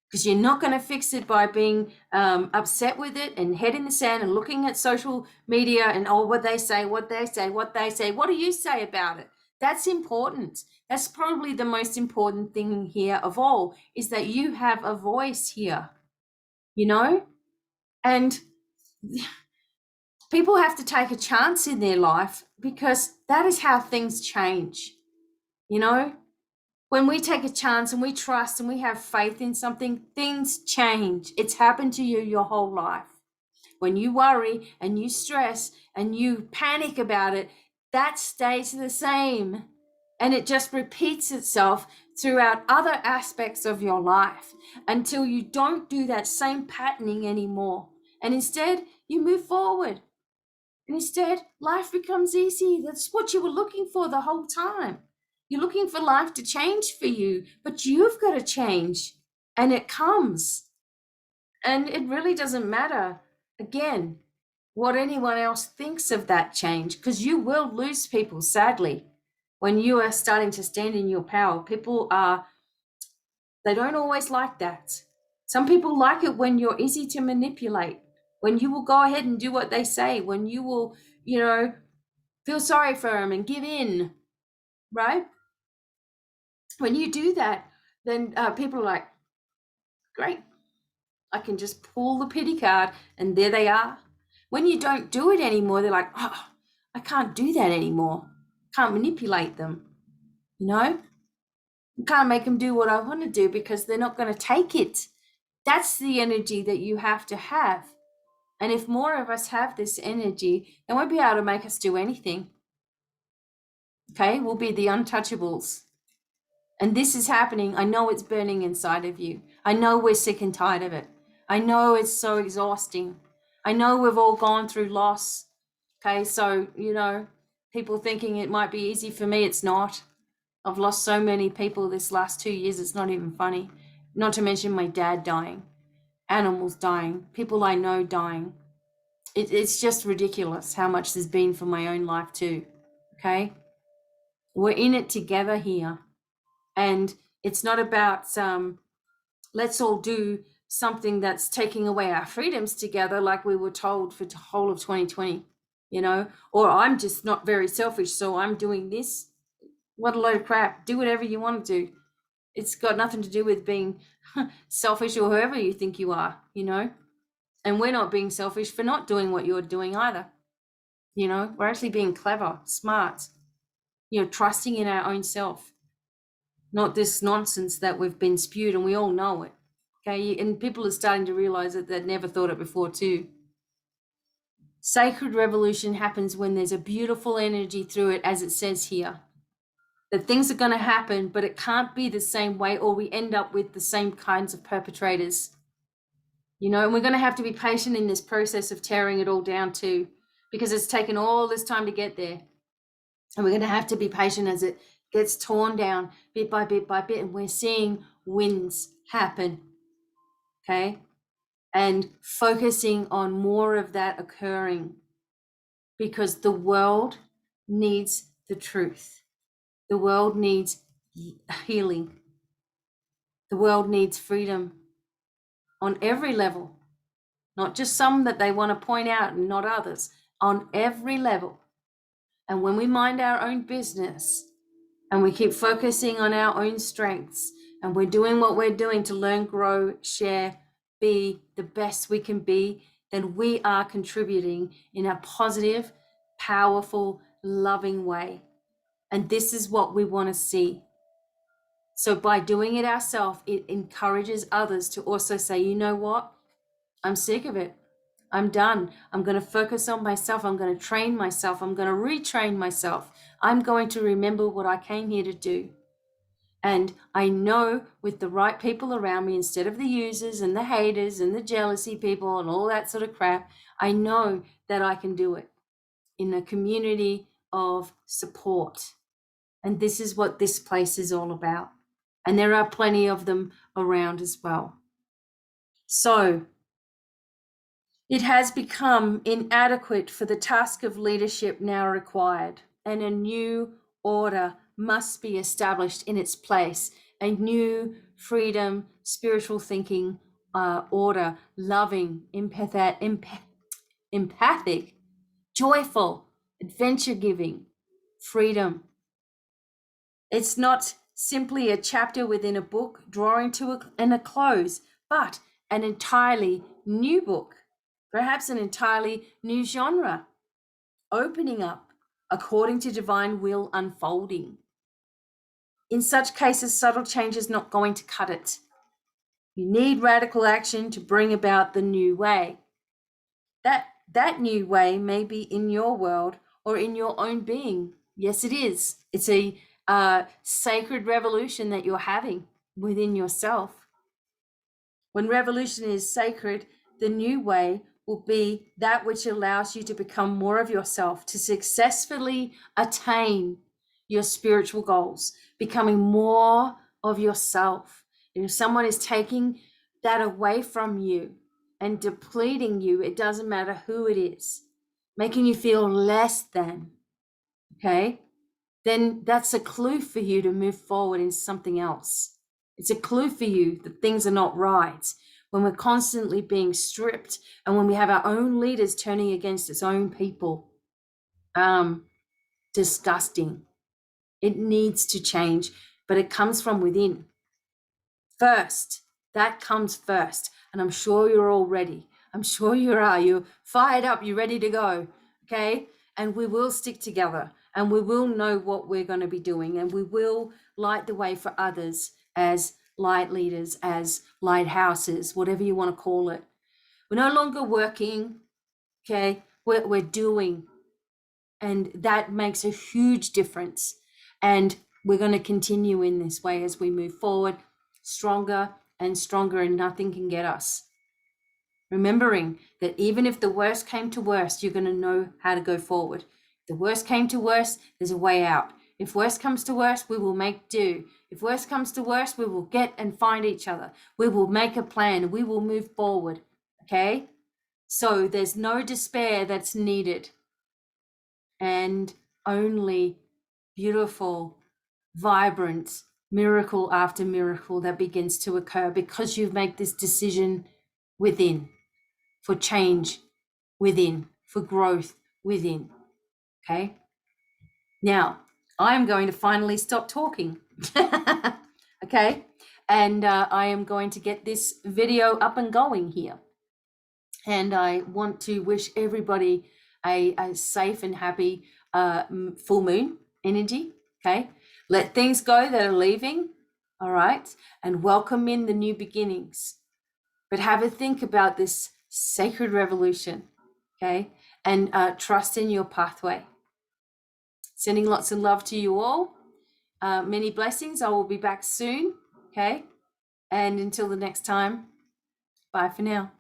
Because you're not going to fix it by being upset with it and head in the sand and looking at social media and, what they say. What do you say about it? That's important. That's probably the most important thing here of all, is that you have a voice here, and people have to take a chance in their life, because that is how things change. When we take a chance and we trust and we have faith in something, things change. It's happened to you your whole life. When you worry and you stress and you panic about it, that stays the same. And it just repeats itself throughout other aspects of your life until you don't do that same patterning anymore. And instead, you move forward. And instead, life becomes easy. That's what you were looking for the whole time. You're looking for life to change for you, but you've got to change, and it comes. And it really doesn't matter, again, what anyone else thinks of that change, because you will lose people, sadly, when you are starting to stand in your power. People they don't always like that. Some people like it when you're easy to manipulate, when you will go ahead and do what they say, when you will, feel sorry for them and give in, right? When you do that, then people are like, great, I can just pull the pity card and there they are. When you don't do it anymore, they're like, oh, I can't do that anymore. Can't manipulate them, I can't make them do what I want to do because they're not going to take it. That's the energy that you have to have. And if more of us have this energy, they won't be able to make us do anything. Okay, we'll be the untouchables. And this is happening. I know it's burning inside of you. I know we're sick and tired of it. I know it's so exhausting. I know we've all gone through loss. Okay, so, people thinking it might be easy for me, it's not. I've lost so many people this last 2 years, it's not even funny. Not to mention my dad dying, animals dying, people I know dying. It's just ridiculous how much there's been for my own life too. Okay, we're in it together here, and it's not about let's all do something that's taking away our freedoms together, like we were told for the whole of 2020. Or I'm just not very selfish, so I'm doing this. What a load of crap. Do whatever you want to do. It's got nothing to do with being selfish or whoever you think you are. And we're not being selfish for not doing what you're doing either. We're actually being clever, smart, trusting in our own self, not this nonsense that we've been spewed, and we all know it. Okay, and people are starting to realize that they'd never thought it before too. Sacred revolution happens when there's a beautiful energy through it, as it says here. That things are going to happen, but it can't be the same way, or we end up with the same kinds of perpetrators. And we're going to have to be patient in this process of tearing it all down too, because it's taken all this time to get there. And we're going to have to be patient as it gets torn down bit by bit by bit, and we're seeing wins happen. Okay? And focusing on more of that occurring, because the world needs the truth. The world needs healing. The world needs freedom on every level, not just some that they want to point out and not others, on every level. And when we mind our own business and we keep focusing on our own strengths, and we're doing what we're doing to learn, grow, share, be the best we can be, then we are contributing in a positive, powerful, loving way. And this is what we want to see. So by doing it ourselves, it encourages others to also say, you know what? I'm sick of it. I'm done. I'm going to focus on myself. I'm going to train myself. I'm going to retrain myself. I'm going to remember what I came here to do. And I know with the right people around me, instead of the users and the haters and the jealousy people and all that sort of crap, I know that I can do it in a community of support. And this is what this place is all about. And there are plenty of them around as well. So it has become inadequate for the task of leadership now required, and a new order must be established in its place. A new freedom, spiritual thinking order, loving, empathic, joyful, adventure-giving, freedom. It's not simply a chapter within a book drawing to a close, but an entirely new book, perhaps an entirely new genre, opening up according to divine will unfolding. In such cases, subtle change is not going to cut it. You need radical action to bring about the new way. That new way may be in your world or in your own being. Yes, it is. It's a sacred revolution that you're having within yourself. When revolution is sacred, the new way will be that which allows you to become more of yourself, to successfully attain your spiritual goals, becoming more of yourself. And if someone is taking that away from you and depleting you, it doesn't matter who it is, making you feel less than, okay, then that's a clue for you to move forward in something else. It's a clue for you that things are not right. When we're constantly being stripped, and when we have our own leaders turning against its own people, disgusting. It needs to change, but it comes from within. First, that comes first. And I'm sure you're all ready. I'm sure you are. You're fired up. You're ready to go. Okay. And we will stick together, and we will know what we're going to be doing, and we will light the way for others as light leaders, as lighthouses, whatever you want to call it. We're no longer working. Okay. We're doing. And that makes a huge difference. And we're going to continue in this way as we move forward, stronger and stronger, and nothing can get us. Remembering that even if the worst came to worst, you're going to know how to go forward. If the worst came to worst, there's a way out. If worst comes to worst, we will make do. If worst comes to worst, we will get and find each other. We will make a plan. We will move forward. Okay? So there's no despair that's needed, and only beautiful, vibrant miracle after miracle that begins to occur because you make this decision within, for change within, for growth within. Okay? Now, I'm going to finally stop talking. Okay? And I am going to get this video up and going here. And I want to wish everybody a safe and happy full moon energy. Okay? Let things go that are leaving. All right? And welcome in the new beginnings. But have a think about this sacred revolution. Okay? And trust in your pathway. Sending lots of love to you all. Many blessings. I will be back soon. Okay? And until the next time, bye for now.